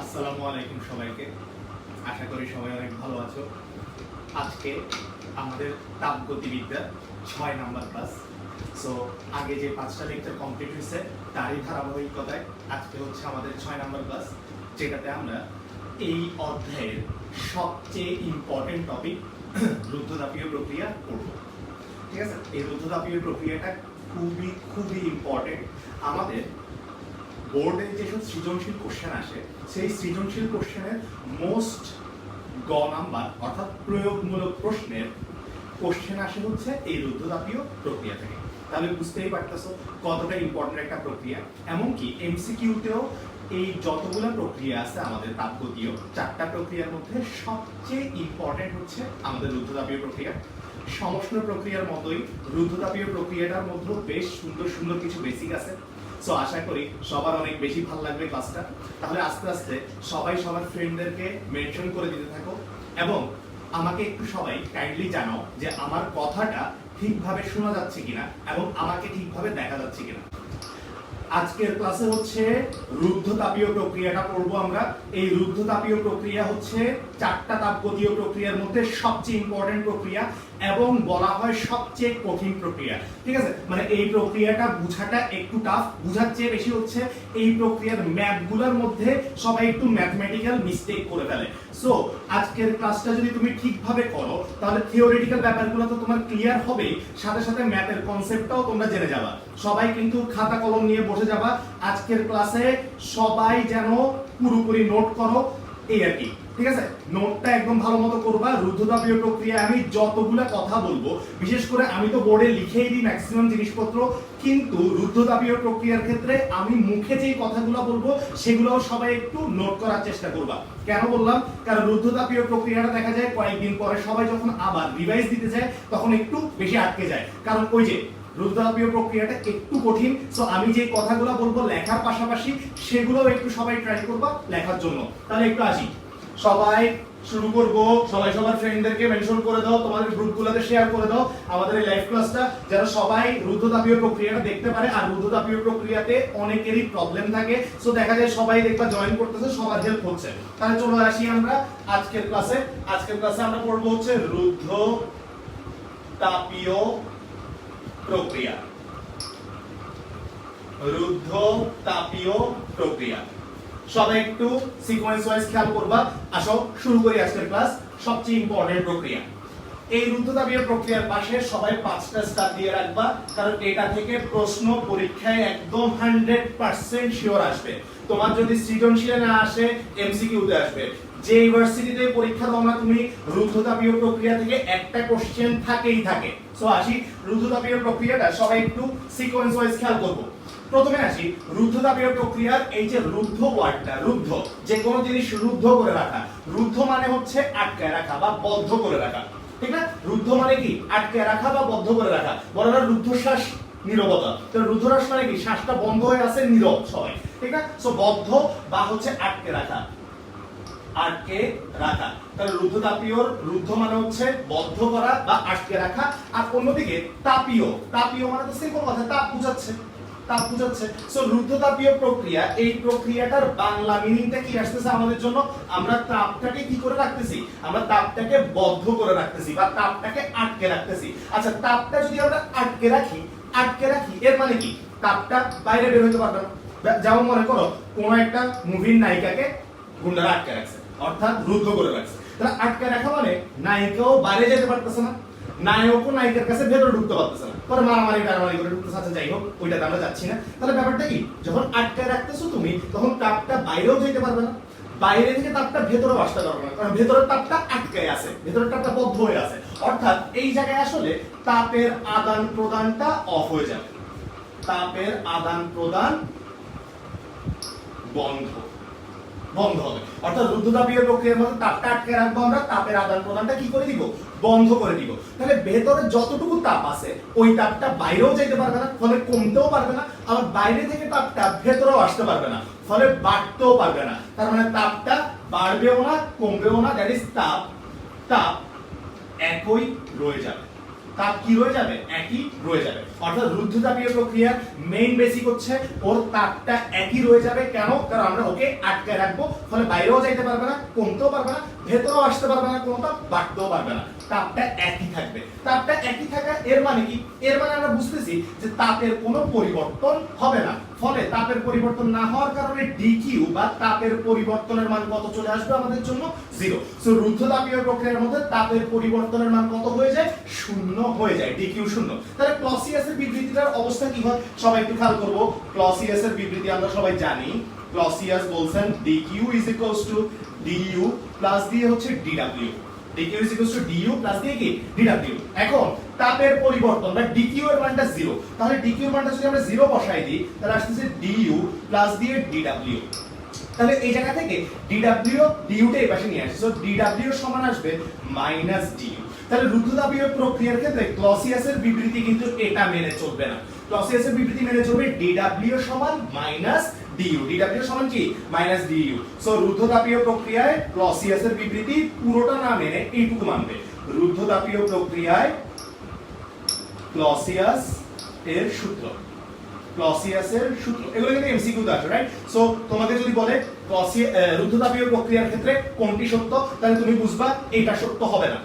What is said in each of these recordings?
আসসালামু আলাইকুম সবাইকে। আশা করি সবাই অনেক ভালো আছো। আজকে আমাদের তাপগতিবিদ্যা 6 নাম্বার ক্লাস। সো আগে যে 5টা লেকচার কমপ্লিট হয়েছে তারই ধারাবাহিকতায় আজকে হচ্ছে আমাদের 6 নাম্বার ক্লাস, যেটাতে আমরা এই অধ্যায়ের সবচেয়ে ইম্পর্টেন্ট টপিক রুদ্ধতাপীয় প্রক্রিয়া পড়ব। ঠিক আছে, এই রুদ্ধতাপীয় প্রক্রিয়াটা খুবই খুবই ইম্পর্টেন্ট। আমাদের বোর্ডে যেসব সৃজনশীল কোশ্চেন আসে সেই সৃজনশীল কোশ্চেনের মোস্ট নাম্বার অর্থাৎ প্রয়োগমূলক প্রশ্নের কোশ্চেন আসে হচ্ছে এই রুদ্ধতাপীয় প্রক্রিয়া থেকে। তাহলে বুঝতেই পারতেছো কতটা ইম্পর্টেন্ট একটা প্রক্রিয়া। এমনকি এমসিকিউতেও এই যতগুলো প্রক্রিয়া আছে আমাদের তাপগতীয় 4টা প্রক্রিয়ার মধ্যে সবচেয়ে ইম্পর্টেন্ট হচ্ছে আমাদের রুদ্ধতাপীয় প্রক্রিয়া। সমষ্ণ প্রক্রিয়ার মতোই রুদ্ধতাপীয় প্রক্রিয়াটার মধ্যেও বেশ সুন্দর সুন্দর কিছু বেসিক আছে। সো আশা করি সবার অনেক বেশি ভালো লাগবে ক্লাসটা। তাহলে আস্তে আস্তে সবাই সবার ফ্রেন্ডদেরকে মেনশন করে দিতে থাকো এবং আমাকে একটু সবাই কাইন্ডলি জানাও যে আমার কথাটা ঠিকভাবে শোনা যাচ্ছে কিনা এবং আমাকে ঠিকভাবে দেখা যাচ্ছে কিনা। আজকের ক্লাসে হচ্ছে রুদ্ধতাপীয় প্রক্রিয়াটা পড়বো আমরা। এই রুদ্ধতাপীয় প্রক্রিয়া হচ্ছে 4টা তাপগতীয় প্রক্রিয়ার মধ্যে সবচেয়ে ইম্পর্টেন্ট প্রক্রিয়া এবং বলা হয় সবচেয়ে কঠিন প্রক্রিয়া। ঠিক আছে, মানে এই প্রক্রিয়াটা বুঝাটা একটু টাফ, বুঝার চেয়ে বেশি হচ্ছে এই প্রক্রিয়ার ম্যাথগুলোর মধ্যে সবাই একটু ম্যাথমেটিক্যাল মিস্টেক করে ফেলে। সো আজকের ক্লাসটা যদি তুমি ঠিকভাবে করো তাহলে থিওরিটিক্যাল ব্যাপারগুলো তো তোমার ক্লিয়ার হবে, সাথে সাথে ম্যাথের কনসেপ্টটাও তোমরা জেনে যাবা। সবাই কিন্তু খাতা কলম নিয়ে বসে যাবা। আজকের ক্লাসে সবাই যেন পুরোপুরি নোট করো, এই আর কি। ঠিক আছে, নোটটা একদম ভালো মতো করবা। রুদ্ধতাপীয় প্রক্রিয়া আমি যতগুলা কথা বলবো, বিশেষ করে আমি তো বোর্ডে লিখেই দিই ম্যাক্সিমাম জিনিসপত্র, কিন্তু রুদ্ধতাপীয় প্রক্রিয়ার ক্ষেত্রে আমি মুখে যেই কথাগুলো বলবো সেগুলোও সবাই একটু নোট করার চেষ্টা করবা। কেন বললাম? কারণ রুদ্ধতাপীয় প্রক্রিয়াটা দেখা যায় কয়েকদিন পরে সবাই যখন আবার রিভাইজ দিতে যায় তখন একটু বেশি আটকে যায়, কারণ ওই যে রুদ্ধতাপীয় প্রক্রিয়াটা একটু কঠিন। সো আমি যে কথাগুলো বলবো লেখার পাশাপাশি সেগুলোও একটু সবাই ট্রাই করবা লেখার জন্য। তাহলে একটু আসি, সবাই শুরু করব। সবাই সবার ফ্রেন্ডদেরকে মেনশন করে দাও, তোমাদের গ্রুপগুলোতে শেয়ার করে দাও আমাদের এই লাইভ ক্লাসটা, যেন সবাই রুদ্ধতাপীয় প্রক্রিয়াটা দেখতে পারে। আর রুদ্ধতাপীয় প্রক্রিয়াতে অনেকেরই প্রবলেম থাকে, সো দেখা যায় সবাই দেখবা জয়েন করতেছে, সবার হেল্প হচ্ছে। তাহলে চলো আসি আমরা আজকের ক্লাসে। আজকের ক্লাসে আমরা পড়বো হচ্ছে রুদ্ধতাপীয় প্রক্রিয়া। রুদ্ধতাপীয় প্রক্রিয়া সবাই একটু সিকোয়েন্স ওয়াইজ খেয়াল করবা। আসো শুরু করি আজকের ক্লাস। সবচেয়ে ইম্পর্টেন্ট প্রক্রিয়া এই রুদ্ধতাপীয় প্রক্রিয়ার পাশে সবাই 5টা স্টার দিয়ে রাখবা, কারণ এটা থেকে প্রশ্ন পরীক্ষায় একদম 100% শিওর আসবে। তোমার যদি সৃজনশীলে না আসে এমসিকিউতে আসবে। যে ইউনিভার্সিটিতে পরীক্ষা দাও না তুমি, রুদ্ধতাপীয় প্রক্রিয়া থেকে একটা কোশ্চেন থাকেই থাকে। সো আসি রুদ্ধতাপীয় প্রক্রিয়াটা সবাই একটু সিকোয়েন্স ওয়াইজ খেয়াল করব। প্রথমে আসি রুদ্ধতাপীয় প্রক্রিয়ার এই যে রুদ্ধ ওয়ার্ডটা, রুদ্ধ যে কোনো জিনিস রুদ্ধ করে রাখা। রুদ্ধ মানে হচ্ছে আটকায় রাখা বা বদ্ধ করে রাখা, ঠিক না? রুদ্ধ মানে কি? আটকায় রাখা বা বদ্ধ করে রাখা। বলা হয় রুদ্ধশ্বাস, নীরবতা। তো রুদ্ধশ্বাস মানে কি? শ্বাসটা বন্ধ হয়ে আছে, নীরব সবাই, ঠিক না? সো বদ্ধ বা হচ্ছে আটকে রাখা, আটকে রাখা। তাহলে রুদ্ধতাপীয়, রুদ্ধ মানে হচ্ছে বদ্ধ করা বা আটকে রাখা। আর অন্যদিকে তাপীয়, তাপীয় মানে তো সিম্পল কথা, তাপ বুঝাচ্ছে, তাপ বুঝাচ্ছে। সো রুদ্ধতাপীয় প্রক্রিয়া, এই প্রক্রিয়াটার বাংলা মিনিংটা কি আসতেছে আমাদের জন্য? আমরা তাপটাকে কি করে রাখতেছি? আমরা তাপটাকে বদ্ধ করে রাখতেছি বা তাপটাকে আটকে রাখতেছি। আচ্ছা, তাপটা যদি আমরা আটকে রাখি, আটকে রাখি এর মানে কি? তাপটা বাইরে বের হইতে পারবে না। যেমন মনে করো কোন একটা মুভির নায়িকাকে গুন্ডারা আটকে রাখছে, অর্থাৎ রুদ্ধ করে রাখছে। তাহলে আটকে রাখা মানে নায়িকাও বাইরে যেতে পারতেছে না, নায়কও নায়িকার কাছে ভেতরে ঢুকতে পারতেছে না, পরে মারামারি টারামারি করে ঢুকতেছে। আচ্ছা যাই হোক, ওইটাতে আমরা যাচ্ছি না। তাহলে ব্যাপারটা কি? যখন আটকে রাখতেছো তুমি, তখন তাপটা বাইরেও যেতে পারবে না, বাইরে থেকে তাপটা ভেতরেও আসতে পারবে না, কারণ ভেতরের তাপটা আটকে আছে, ভেতরের তাপটা বদ্ধ হয়ে আছে। অর্থাৎ এই জায়গায় আসলে তাপের আদান প্রদানটা অফ হয়ে যাবে, তাপের আদান প্রদান বন্ধ, বন্ধ হবে। অর্থাৎ রুদ্ধতাপীয় প্রক্রিয়ার মধ্যে তাপটা আটকে রাখবো আমরা, তাপের আদান প্রদানটা কি করে দিব? বন্ধ করে দিব। তাহলে ভেতরে যতটুকু তাপ আছে ওই তাপটা বাইরেও যেতে পারবে না, ফলে কমতেও পারবে না, আবার বাইরে থেকে তাপটা ভেতরেও আসতে পারবে না, ফলে বাড়তেও পারবে না। তার মানে তাপটা বাড়বেও না, কমবেও না, দ্যাট ইজ তাপ, তাপ একই রয়ে যাবে। তাপ কি রয়ে যাবে, একই রয়ে যাবে। অর্থাৎ রুদ্ধতাপীয় প্রক্রিয়ার মেইন বেসিক হচ্ছে ওর তাপটা একই রয়ে যাবে। কেন? কারণ আমরা ওকে আটকায় রাখবো, ফলে বাইরেও যাইতে পারবে না, কমতেও পারবে না, ভেতরেও আসতে পারবে না, কোনো তাপ বাড়তেও পারবে না, তাপটা একই থাকবে। তাপটা একই থাকা এর মানে কি? এর মানে আমরা বুঝতেছি যে তাপের কোনো পরিবর্তন হবে না। ফলে তাপের পরিবর্তন না হওয়ার কারণে ডিকিউ বা তাপের পরিবর্তনের মান কত চলে আসবে আমাদের জন্য? 0। সো রুদ্ধতাপীয় প্রক্রিয়ার মধ্যে তাপের পরিবর্তনের মান কত হয়ে যায়? 0 হয়ে যায়, ডিকিউ 0। তাহলে ক্লসিয়াসের বিবৃতিটার অবস্থা কি হয় সবাই একটু খেয়াল করব। ক্লসিয়াসের বিবৃতি আমরা সবাই জানি। ক্লসিয়াস বলছেন DQ is equals two DU plus দিয়ে হচ্ছে DW. DQ is equals two DU plus দিয়ে কি ডিডব্লিউ। এখন তাপের পরিবর্তন বা ডিকিউ এর মানটা 0, তাহলে ডিকিউ এর মানটা যদি আমরা 0 বসাই দিই তাহলে আসছে ডিইউ প্লাস দিয়ে ডিডব্লিউ। তাহলে এই জায়গা থেকে ডিডব্লিউ ডিইউটা এই পাশে নিয়ে আসি। সো ডিডব্লিউ সমান আসবে মাইনাস ডিইউ। তাহলে রুদ্ধতাপীয় প্রক্রিয়ার ক্ষেত্রে ক্লসিয়াসের বিবৃতি কিন্তু এটা মেনে চলবে না। ক্লসিয়াসের বিবৃতি মেনে চলবে ডিডব্লিউ সমান মাইনাস ডিইউ। ডিডব্লিউ সমান কি? Minus DU. সো রুদ্ধতাপীয় প্রক্রিয়ায় ক্লসিয়াসের বিবৃতি পুরোটা না মেনে এইটুকু মানবে। রুদ্ধতাপীয় প্রক্রিয়ায় ক্লসিয়াস এর সূত্র, ক্লসিয়াসের সূত্র, এগুলো কিন্তু এমসিকিউ তে আসে, রাইট? সো তোমাকে যদি বলে রুদ্ধতাপীয় প্রক্রিয়ার ক্ষেত্রে কোনটি সত্য, তাহলে তুমি বুঝবা এটা সত্য হবে না।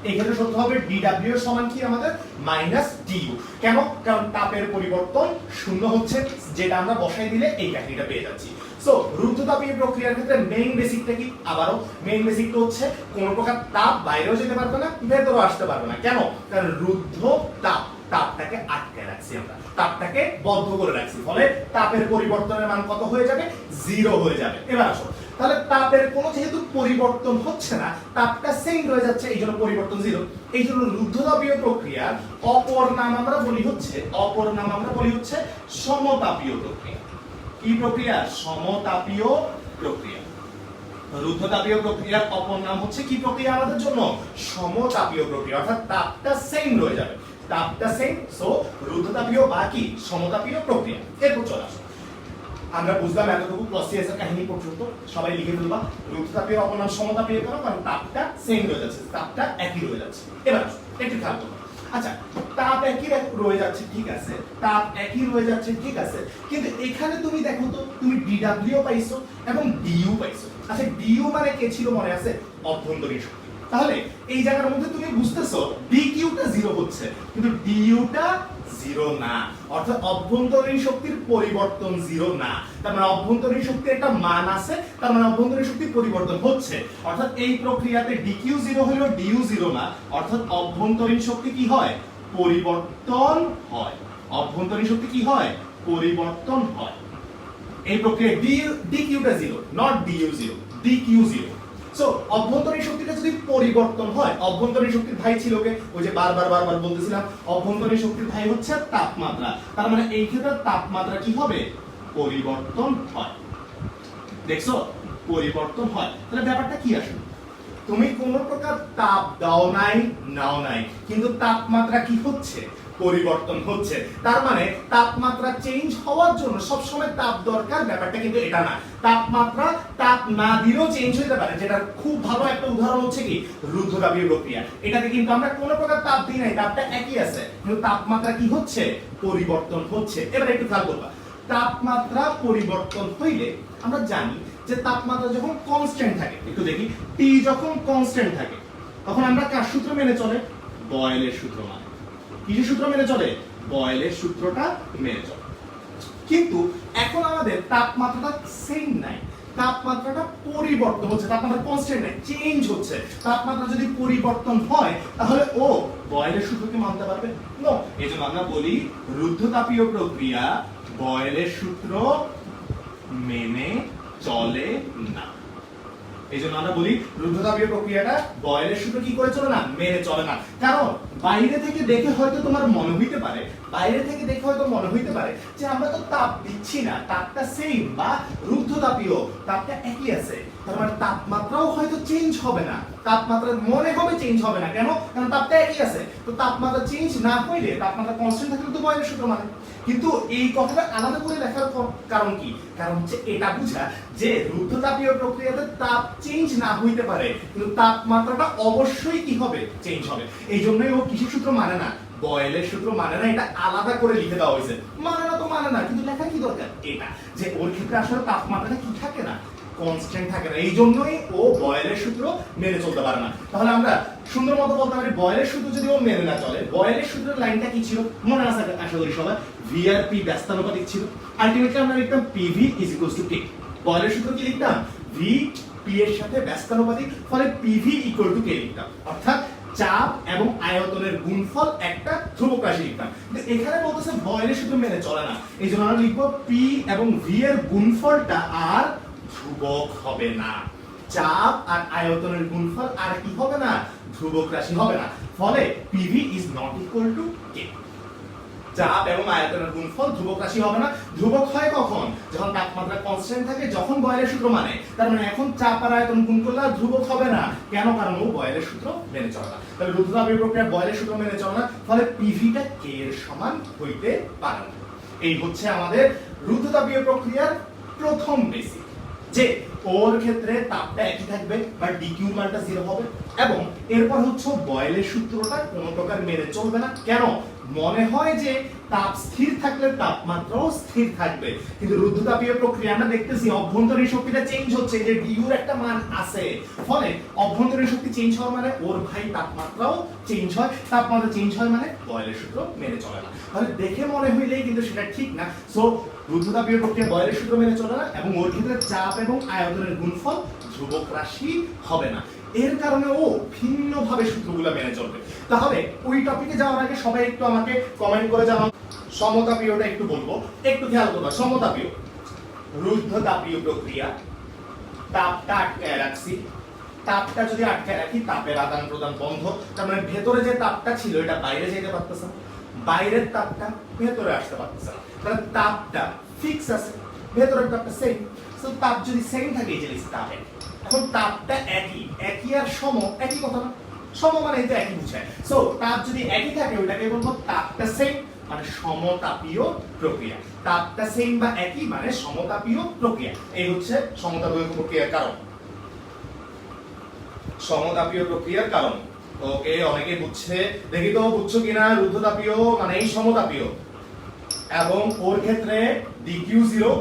এই ক্ষেত্রে সত্য হবে ডিডব্লিউ সমান কি আমাদের মাইনাস ডিইউ। কেন? কারণ তাপের পরিবর্তন 0 হচ্ছে, যেটা আমরা বসাই দিলে এই কাহিনীটা পেয়ে যাচ্ছি। সো রুদ্ধতাপীয় প্রক্রিয়ার ক্ষেত্রে মেইন বেসিকটা কি? আবারও মেইন বেসিকটা হচ্ছে কোন প্রকার তাপ বাইরেও যেতে পারবে না, ভেতরেও আসতে পারবে না। কেন? কারণ রুদ্ধ তাপ, তাপটাকে আটকে রাখছি আমরা, তাপটাকে বদ্ধ করে রাখছি, ফলে তাপের পরিবর্তনের মান কত হয়ে যাবে? 0 হয়ে যাবে। এবার আসো, তাহলে তাপের কোনো যেহেতু পরিবর্তন হচ্ছে না, তাপটা সেম রয়ে যাচ্ছে, এই জন্য পরিবর্তন 0। এই জন্য রুদ্ধতাপীয় প্রক্রিয়ার অপর নাম আমরা বলি হচ্ছে সমতাপীয় প্রক্রিয়া। কি প্রক্রিয়া? সমতাপীয় প্রক্রিয়া। রুদ্ধতাপীয় প্রক্রিয়ার অপর নাম হচ্ছে কি প্রক্রিয়া আমাদের জন্য? সমতাপীয় প্রক্রিয়া। অর্থাৎ তাপটা সেম রয়ে যাবে, তাপটা সেম। সো রুদ্ধতাপীয় বা কি সমতাপীয় প্রক্রিয়া। এরপর চলে আসো, আমরা বুঝলাম এতটুকু ক্লসিয়াসের কাহিনী পর্যন্ত, সবাই লিখে ফেলবা। রুদ্ধতাপীয় অপর নাম সমতাপীয় কেন? কারণ তাপটা সেম রয়ে যাচ্ছে, তাপটা একই রয়ে যাচ্ছে। এবার আসো, একটু খেয়াল করো। আচ্ছা, তাপ একই রয়ে যাচ্ছে, ঠিক আছে, তাপ একই রয়ে যাচ্ছে, ঠিক আছে, কিন্তু এখানে তুমি দেখো তো, তুমি ডিডব্লিউ পাইছো এবং ডিইউ পাইছো। আচ্ছা, ডিইউ মানে কে ছিল মনে আছে? অভ্যন্তরীণ শক্তি। তাহলে এই জায়গার মধ্যে তুমি বুঝতেছো ডিকিউটা 0 হচ্ছে, কিন্তু ডিইউটা 0 না। অর্থাৎ অভ্যন্তরীণ শক্তির পরিবর্তন 0 না। তার মানে অভ্যন্তরীণ শক্তির একটা মান আছে, তার মানে অভ্যন্তরীণ শক্তির পরিবর্তন হচ্ছে। অর্থাৎ এই প্রক্রিয়াতে ডিকিউ 0 হলো, ডিইউ 0 না। অর্থাৎ অভ্যন্তরীণ শক্তি কি হয়? পরিবর্তন হয়। অভ্যন্তরীণ শক্তি কি হয়? পরিবর্তন হয়। এই প্রক্রিয়ায় ডিকিউটা 0, নট ডিইউ 0, ডিকিউ 0। সো অভ্যন্তরীণ শক্তিটা যদি পরিবর্তন হয়, অভ্যন্তরীণ শক্তির ভাই ছিল কে? ওই যে বারবার বলতেছিলাম, অভ্যন্তরীণ শক্তির ভাই হচ্ছে তাপমাত্রা। তার মানে এই ক্ষেত্রে তাপমাত্রা কি হবে? পরিবর্তন হয়। দেখছো, পরিবর্তন হয়। তাহলে ব্যাপারটা কি আসলে? তুমি কোন প্রকার তাপ দাও নাই, নাও নাই, কিন্তু তাপমাত্রা কি হচ্ছে? পরিবর্তন হচ্ছে। তার মানে তাপমাত্রা চেঞ্জ হওয়ার জন্য সবসময় তাপ দরকার, ব্যাপারটা কিন্তু এটা না। তাপমাত্রা তাপ না দিলেও চেঞ্জ হতে পারে, যেটা খুব ভালো একটা উদাহরণ হচ্ছে কি রুদ্ধতাপীয় প্রক্রিয়া। এটাতে কিন্তু আমরা কোনো প্রকার তাপ দিই নাই, তাপটা একই আছে, কিন্তু তাপমাত্রা কি হচ্ছে? পরিবর্তন হচ্ছে। এবার একটু খেয়াল করবা, তাপমাত্রা পরিবর্তন হইলে আমরা জানি যে তাপমাত্রা যখন কনস্ট্যান্ট থাকে, একটু দেখি, টি যখন কনস্ট্যান্ট থাকে তখন আমরা কার সূত্র মেনে চলে? বয়েলের সূত্র মানে। কিসের সূত্র মেনে চলে? বয়েলের সূত্রটা মেনে চলে। কিন্তু এখন আমাদের তাপমাত্রাটা সেম নাই, তাপমাত্রাটা পরিবর্তন হচ্ছে, তাপমাত্রা কনস্ট্যান্ট নাই, চেঞ্জ হচ্ছে। তাপমাত্রা যদি পরিবর্তন হয় তাহলে ও বয়েলের সূত্রকে মানতে পারবে না। এজন্য আমরা বলি রুদ্ধতাপীয় প্রক্রিয়া বয়েলের সূত্র মেনে চলে না। এই জন্য আমরা বলি রুদ্ধতাপীয় প্রক্রিয়াটা বয়েলের সূত্র কি করে চলে না? মেনে চলে না। কারণ বাইরে থেকে দেখে হয়তো তোমার মনে হইতে পারে, যে আমরা তো তাপ দিচ্ছি না, তাপটা সেম বা রুদ্ধতাপীয়, তাপটা একই আছে, তার মানে তাপমাত্রাও হয়তো চেঞ্জ হবে না, তাপমাত্রা মনে হবে চেঞ্জ হবে না। কেন? কারণ তাপটা একই আছে। তো তাপমাত্রা চেঞ্জ না হইলে, তাপমাত্রা কনস্ট্যান্ট থাকলে তো বয়েলের সূত্র মানে। কিন্তু এই কথাটা আলাদা করে লেখার কারণ কি? কারণ হচ্ছে এটা বোঝা যে রুদ্ধতাপীয় প্রক্রিয়াতে তাপ চেঞ্জ না হইতে পারে, কিন্তু তাপমাত্রাটা অবশ্যই কি হবে? চেঞ্জ হবে। এই জন্যই ও কিসের সূত্র মানে না? বয়েলের সূত্র মানে না, এটা আলাদা করে লিখে দেওয়া হয়েছে। মানে না তো মানে না, কিন্তু লেখা কি দরকার এটা যে ওর ক্ষেত্রে আসলে তাপমাত্রাটা কি থাকে না, কনস্ট্যান্ট থাকে না, এই জন্যই ও বয়েলের সূত্র মেনে চলতে পারে না। তাহলে আমরা সুন্দর মতো বলতে পারি বয়েলের সূত্র যদি ও মেনে না চলে, বয়েলের সূত্রের লাইনটা কি ছিল মনে আছে আশা করি সবাই, ভি আর পি ব্যস্তানুপাতিক ছিল। আলটিমেটলি আমরা লিখতাম পিভি ইজ ইকুয়ালস টু কে। বয়েলের সূত্র কি লিখতাম, ভি পি এর সাথে ব্যস্তানুপাতিক, ফলে পিভি ইকুয়াল টু কে লিখতাম, অর্থাৎ চাপ এবং আয়তনের গুণফল একটা ধ্রুবক রাশি লিখতাম। কিন্তু এখানে বলতেছে বয়েলের সূত্র মেনে চলে না, এই জন্য আমরা লিখবো পি এবং ভি এর গুণফলটা আর ধ্রুবক হবে না, চাপ আর আয়তনের গুণফল আর কি হবে না, ধ্রুবক রাশি হবে না, ফলে PV is not equal to K. চাপ এবং আয়তনের গুণফল ধ্রুবক রাশি হবে না। ধ্রুবক হয় কখন, যখন তাপমাত্রা কনস্ট্যান্ট থাকে, যখন বয়েলের সূত্র মানে। তার মানে এখন চাপ আর আয়তন গুণ করলে ধ্রুবক হবে না, কেন, কারণ ও বয়েলের সূত্র মেনে চলে না। তাহলে রুদ্ধতাপীয় প্রক্রিয়া বয়েলের সূত্র মেনে চলে না, ফলে পিভিটা কে এর সমান হইতে পারে না। এই হচ্ছে আমাদের রুদ্ধতাপীয় প্রক্রিয়ার প্রথম বেসিক, যে ওর ক্ষেত্রে তাপটা একই থাকবে বা ডিকিউ মানটা 0 হবে, এবং এরপর হচ্ছে বয়েলের সূত্রটা কোনো প্রকার মেনে চলবে না। কেন, মনে হয় যে তাপ স্থির থাকলে তাপমাত্রাও স্থির থাকবে, কিন্তু রুদ্ধতাপীয় প্রক্রিয়া আমরা দেখতেছি অভ্যন্তরীণ শক্তিটা চেঞ্জ হচ্ছে, যে ডিউর একটা মান আছে, ফলে অভ্যন্তরীণ শক্তি চেঞ্জ হওয়া মানে ওর ভাই তাপমাত্রাও চেঞ্জ হয়, তাপমাত্রা চেঞ্জ হয় মানে বয়েলের সূত্র মেনে চলে না। তাহলে দেখে মনে হইলেই কিন্তু সেটা ঠিক না। সো রুদ্ধতাপীয় প্রক্রিয়া বয়েলের সূত্র মেনে চলে না, এবং ওর ক্ষেত্রে চাপ এবং আয়তনের গুণফল ধ্রুবক রাশি হবে না, এর কারণে ও ভিন্নভাবে সূত্রগুলো মেনে চলবে। তাহলে ওই টপিকে যাওয়ার আগে সবাই একটু আমাকে কমেন্ট করে জানাও, সমতাপীয়টা একটু বলবো, একটু খেয়াল করবা। সমতাপীয়, রুদ্ধতাপীয় প্রক্রিয়া, তাপটা আটকায় রাখছি, তাপটা যদি আটকায় রাখি তাপের আদান প্রদান বন্ধ, তার মানে ভেতরে যে তাপটা ছিল এটা বাইরে যেতে পারতেছে না, বাইরের তাপটা ভেতরে আসতে পারতেছে না, তাহলে তাপটা ফিক্স আছে, ভেতরের তাপটা সেম। সো তাপ যদি সেম থাকে, এই জিনিস তাপ একই। এখন তাপটা একই, একই আর সম একই কথা না, সম মানে এটা একই বুঝায়। সো তাপ যদি একই থাকে ওটাকে বলবো তাপটা সেম, মানে সমতাপীয় প্রক্রিয়া। তাপটা সেম বা একই মানে সমতাপীয় প্রক্রিয়া। এই হচ্ছে সমতাপীয় প্রক্রিয়ার কারণ, সমতাপীয় প্রক্রিয়ার কারণ। ওকে, অনেকে বুঝছে, দেখি তো বুঝছো কিনা। রুদ্ধতাপীয় মানে এই সমতাপীয়, এবং ওর ক্ষেত্রে ডিকিউ 0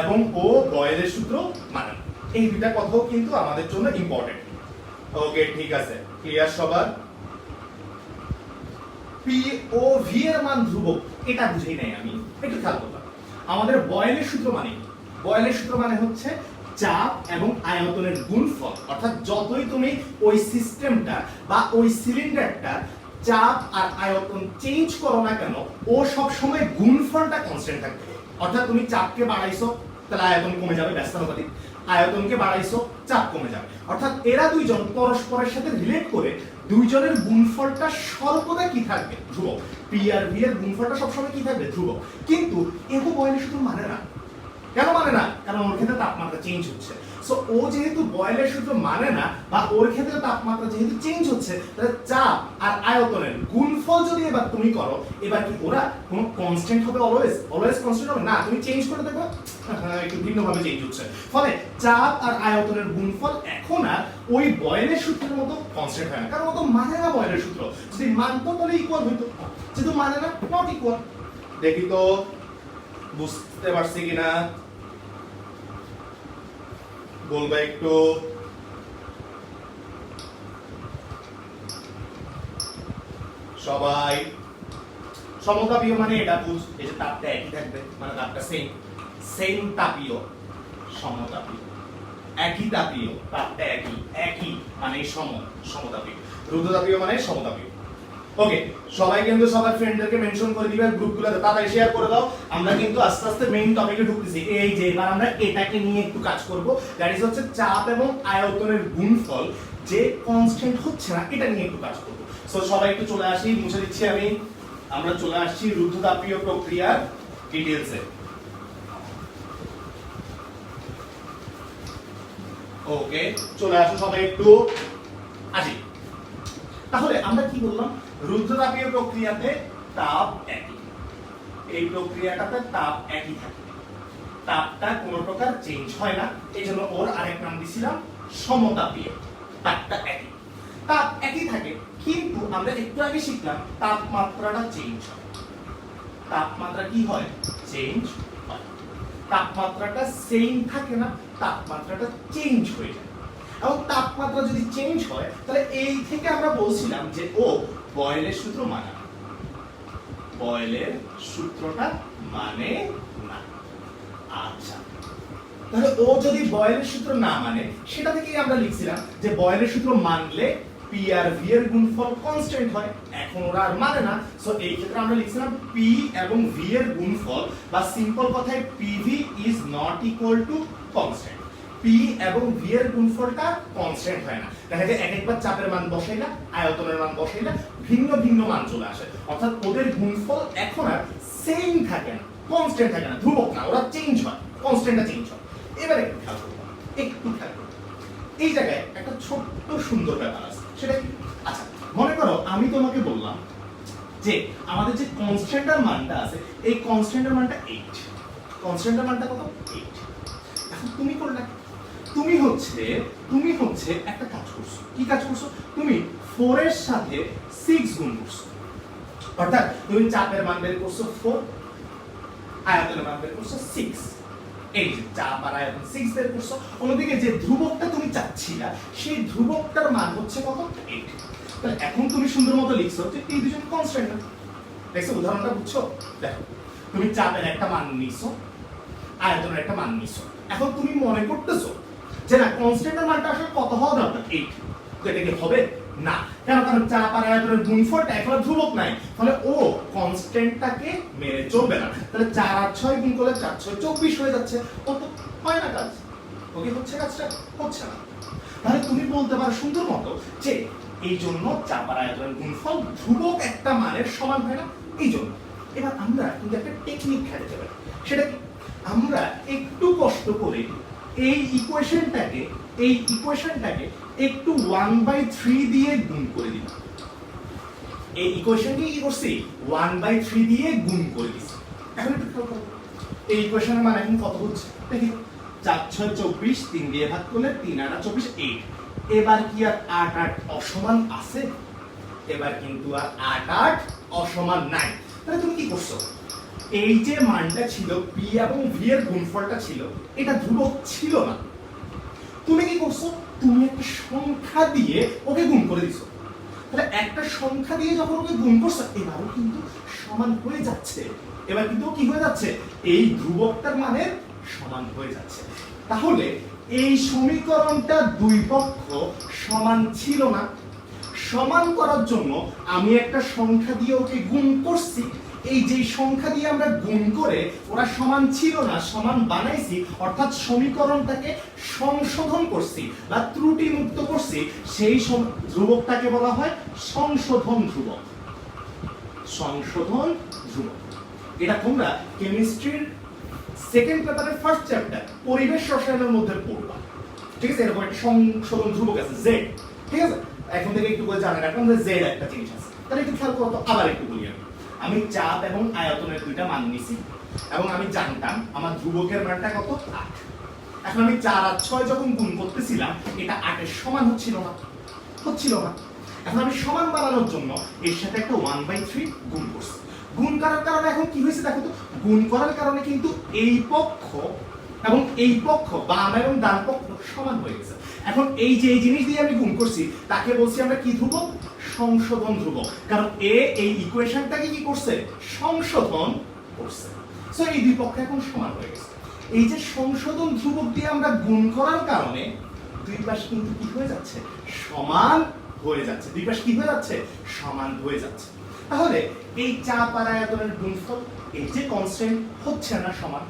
এবং ও বয়েলের সূত্র মানে, এই দুইটা কথাও কিন্তু আমাদের জন্য ইম্পর্টেন্ট। ওকে, ঠিক আছে, ক্লিয়ার সবার। পি ও ভি এর মান ধ্রুবক, এটা বুঝেই নাই আমি, একটু খেয়াল করলাম। আমাদের বয়েলের সূত্র মানে, বয়েলের সূত্র মানে হচ্ছে চাপ এবং আয়তনের গুণফল, অর্থাৎ যতই তুমি ওই সিস্টেমটা বা ওই সিলিন্ডারটা চাপ আর আয়তন চেঞ্জ করো না কেন, ও সব সময় গুণফলটা কনস্ট্যান্ট থাকবে। অর্থাৎ তুমি চাপকে বাড়াইছো তাহলে আয়তন কমে যাবে, ব্যস্তানুপাতিক, আয়তনকে বাড়াইছো চাপ কমে যাবে, অর্থাৎ এরা দুইজন পরস্পরের সাথে রিলেট করে দুইজনের গুণফলটা সর্বদা কি থাকবে, ধ্রুবক। পি আর ভি এর গুণফলটা সবসময় কি থাকবে, ধ্রুবক। কিন্তু এগো বয়েলের সূত্র মানে না, কেন মানে না, কারণ ওর ক্ষেত্রে তাপমাত্রা চেঞ্জ হচ্ছে। সো ও যেহেতু বয়েলের সূত্র মানে না, বা ওর ক্ষেত্রে তাপমাত্রা যেহেতু চেঞ্জ হচ্ছে, তাহলে চাপ আর আয়তনের গুণফল যদি এবার তুমি করো, এবার কি ওরা কোনো কনস্ট্যান্ট হবে, অলওয়েজ অলওয়েজ কনস্ট্যান্ট হবে না, তুমি চেঞ্জ করে দেখো একটু ভিন্নভাবে চেঞ্জ হচ্ছে, ফলে চাপ আর আয়তনের গুণফল এখন আর ওই বয়েলের সূত্রের মতো কনস্ট্যান্ট হয় না, কারণ ও তো মানে না বয়েলের সূত্র। যদি মানতো তাহলে ইকুয়াল হইতো, যেহেতু মানে না, নট ইকুয়াল। দেখি তো বুঝতে পারছি কিনা, বলবা একটু। সবাই সমতাপীয় মানে এটা বুঝ, এই যে তাপটা একই থাকবে মানে তাপটা সেম, সেম তাপীয়, সমতাপীয়, একই তাপীয়, তাপটা একই, একই মানে সমতাপীয়। রুদ্ধতাপীয় মানে সমতাপীয়। ওকে, সবাই কিন্তু সবার ফ্রেন্ডদেরকে মেনশন করে দিবে গ্রুপগুলোতে, তাড়াতাড়ি শেয়ার করে দাও। আমরা কিন্তু আস্তে আস্তে মেইন টপিকে ঢুকতেছি। এই যে এবার আমরা এটাকে নিয়ে একটু কাজ করব, দ্যাট ইজ হচ্ছে চাপ এবং আয়তনের গুণফল যে কনস্ট্যান্ট হচ্ছে না, এটা নিয়ে একটু কাজ করব। সো সবাই একটু চলে আসি, মুছে দিচ্ছি আমি। আমরা চলে আসছি রুদ্ধতাপীয় প্রক্রিয়ার ডিটেইলসে। ওকে, চলে আসো সবাই একটু আসি। তাহলে আমরা কি বললাম, রুদ্ধতাপীয় প্রক্রিয়াতে তাপ একই, এই প্রক্রিয়াটাতে তাপ একই থাকে, তাপটা কোনো প্রকার চেঞ্জ হয় না, এই জন্য ওর আরেক নাম দিছিলাম সমতাপীয়। তাপটা একই, তাপ একই থাকে, কিন্তু আমরা একটু আগে শিখলাম তাপমাত্রাটা চেঞ্জ হয়। তাপমাত্রা কি হয়? চেঞ্জ হয়। তাপমাত্রাটা সেম থাকে না, তাপমাত্রাটা চেঞ্জ হয়ে যায়। এবং তাপমাত্রা যদি চেঞ্জ হয় তাহলে এই থেকে আমরা বলছিলাম যে ও বয়েলের সূত্র মানে না। বয়েলের সূত্রটা মানে না। আচ্ছা, তাহলে ও যদি বয়েলের সূত্র না মানে, সেটা থেকেই আমরা লিখছিলাম যে বয়েলের সূত্র মানলে পি আর ভি এর গুণফল কনস্ট্যান্ট হয়। এখন ওরা আর মানে না, সো এই ক্ষেত্রে আমরা লিখছিলাম পি এবং ভি এর গুণফল, বা সিম্পল কথায় PV is not equal to constant. P এবং ভি এর গুণফলটা কনস্ট্যান্ট হয় না। দেখা যায় এক একবার চাপের মান বসাইলা, আয়তনের মান বসাইলা, ভিন্ন ভিন্ন মান চলে আসে। অর্থাৎ ওদের গুণফল এখন আর সেম থাকে না, কনস্ট্যান্ট থাকে না, ধ্রুবক না, ওরা চেঞ্জ হয়, কনস্ট্যান্টটা চেঞ্জ হয়। এবারে একটু খেয়াল করবো, একটু খেয়াল করবো, এই জায়গায় একটা ছোট্ট সুন্দর ব্যাপার আছে। সেটা কি? আচ্ছা, মনে করো আমি তোমাকে বললাম যে আমাদের যে কনস্ট্যান্টের মানটা আছে, এই কনস্ট্যান্টের মানটা 8। কনস্ট্যান্টের মানটা কত? 8। এখন তুমি করলে, তুমি হচ্ছে একটা কাজ করছো। কি কাজ করছো? তুমি 4 এর সাথে 6 গুণ করছো। অর্থাৎ তুমি চাপের মান বের করছো 4, আয়তনের মান বের করছো 6। এই যে চাপ আর আয়তন 6 বের করছো। অন্যদিকে যে ধ্রুবকটা তুমি চাচ্ছিলা, সেই ধ্রুবকটার মান হচ্ছে কত? 8। তাহলে এখন তুমি সুন্দর মতো লিখছো যে এই দুজন কনস্ট্যান্ট। দেখছো উদাহরণটা? বুঝছো? দেখো, তুমি চাপের একটা মান নিছো, আয়তনের একটা মান নিছো। এখন তুমি মনে করতেছো যে না, কনস্ট্যান্টের মানটা আসলে কত হওয়া দরকার? 8। তো এটা কি হবে? না। কেন? কারণ চাপ আর আয়তনের গুণফলটা এখন ধ্রুবক নাই, তাহলে ও কনস্ট্যান্টটাকে মেনে চলবে না। তাহলে 4 আর 6 গুণ করলে 4 6 24 হয়ে যাচ্ছে। ও তো হয় না কাজ। ওকে হচ্ছে কাজটা? হচ্ছে না। তাহলে তুমি বলতে পারো সুন্দর মতো যে এই জন্য চাপ আর আয়তনের গুণফল ধ্রুবক একটা মানের সমান হয় না, এই জন্য। এবার আমরা কিন্তু একটা টেকনিক খেলাতে পারি। সেটা কি? আমরা একটু কষ্ট করে এই ইকুয়েশনটাকে একটু 1/3 দিয়ে গুণ করে দিই। এই ইকুয়েশনকে কি করছি? 1/3 দিয়ে গুণ করে দিছি। এখন একটু খেয়াল করো, এই ইকুয়েশনের মান এখন কত হচ্ছে দেখি। 4 6 24, 3 দিয়ে ভাগ করলে 3 8 24, 8। এবার কি আর 8 8 অসমান আছে? এবার কিন্তু আর 8 8 অসমান নাই। তাহলে তুমি কি করছো? এই যে মানটা ছিল পি এবং ভি এর গুণফলটা ছিল, এটা ধ্রুবক ছিল না। তুমি কি করছো? তুমি একটা সংখ্যা দিয়ে ওকে গুণ করে দিছো। তাহলে একটা সংখ্যা দিয়ে যখন ওকে গুণ করছো, এবারও কিন্তু সমান হয়ে যাচ্ছে। এবার কিন্তু কি হয়ে যাচ্ছে? এই ধ্রুবকটার মানের সমান হয়ে যাচ্ছে। তাহলে এই সমীকরণটা দুই পক্ষ সমান ছিল না। সমান করার জন্য আমি একটা সংখ্যা দিয়ে ওকে গুণ করছি। এই যে সংখ্যা দিয়ে আমরা গুণ করে ওরা সমান ছিল না, সমান বানাইছি, অর্থাৎ সমীকরণটাকে সংশোধন করছি বা ত্রুটি মুক্ত করছি। সেই ধ্রুবকটাকে বলা হয় সংশোধন ধ্রুবক। সংশোধন ধ্রুবক। এটা তোমরা কেমিস্ট্রির সেকেন্ড পেপারের ফার্স্ট চ্যাপ্টার পরিবেশ রসায়নের মধ্যে পড়বা। ঠিক আছে? এরকম একটা সংশোধন ধ্রুবক আছে জেড। ঠিক আছে? এখন থেকে একটু করে জানা রাখলাম যে জেড একটা জিনিস আছে। তাহলে একটু খেয়াল করো তো, আবার একটু বলি। আমি চাপ এবং আয়তনের দুইটা মান নিছি এবং আমি জানতাম আমার ধ্রুবকের মানটা কত? 8। এখন আমি 4 আর 6 যখন গুণ করতেছিলাম, এটা 8 এর সমান হচ্ছিল না। এখন আমি সমান বানানোর জন্য এর সাথে একটা 1/3 গুণ করছি। গুণ করার কারণে এখন কি হয়েছে দেখো তো, গুণ করার কারণে কিন্তু এই পক্ষ এবং এই পক্ষ, বাম এবং ডান পক্ষ সমান হয়ে গেছে। এখন এই যে এই জিনিস দিয়ে আমি গুণ করছি, তাকে বলছি আমরা কি ধ্রুবক? সংশোধন ধ্রুবক। কারণ এ এই ইকুয়েশনটাকে কি করছে? সংশোধন করছে। সো এই দুই পক্ষ এখন সমান হয়ে গেছে। এই যে সংশোধন ধ্রুবক দিয়ে আমরা গুণ করার কারণে দুই পাশ কিন্তু কি হয়ে যাচ্ছে? সমান হয়ে যাচ্ছে। দুই পাশ কি হয়ে যাচ্ছে? সমান হয়ে যাচ্ছে। তাহলে এই চাপ আর আয়তনের গুণফল, এই যে কনস্ট্যান্ট, হচ্ছে না সমান।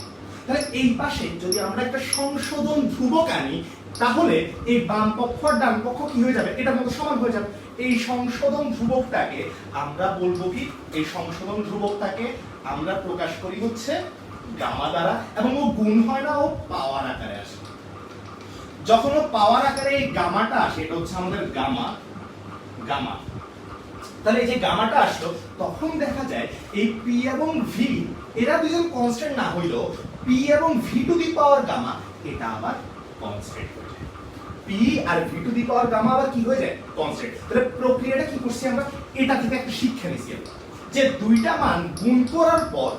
তাহলে এই পাশে যদি আমরা একটা সংশোধন ধ্রুবক আনি, তাহলে এই বাম পক্ষ আর ডান পক্ষ কি হয়ে যাবে? এটার মতো সমান হয়ে যাবে। এই সংশোধন ধ্রুবকটাকে আমরা বলবো কি? এই সংশোধন ধ্রুবকটাকে আমরা প্রকাশ করি হচ্ছে গামা দ্বারা, এবং ও গুণ হয় না, ও পাওয়ার আকারে আসে। যখন ও পাওয়ার আকারে এই গামাটা আসে, এটা হচ্ছে আমাদের গামা। তাহলে এই যে গামাটা আসলো, তখন দেখা যায় এই পি এবং ভি এরা দুজন কনস্ট্যান্ট না হইলেও পি এবং V to the power gamma এটা আবার কনস্ট্যান্ট হয়ে যায়। পি আর V to the power gamma আবার কি হয়ে যায় কনস্ট্যান্ট। তাহলে প্রক্রিয়াটা কি করছি আমরা, এটা থেকে একটা শিক্ষা নিছি আমরা যে দুইটা মান গুণ করার পর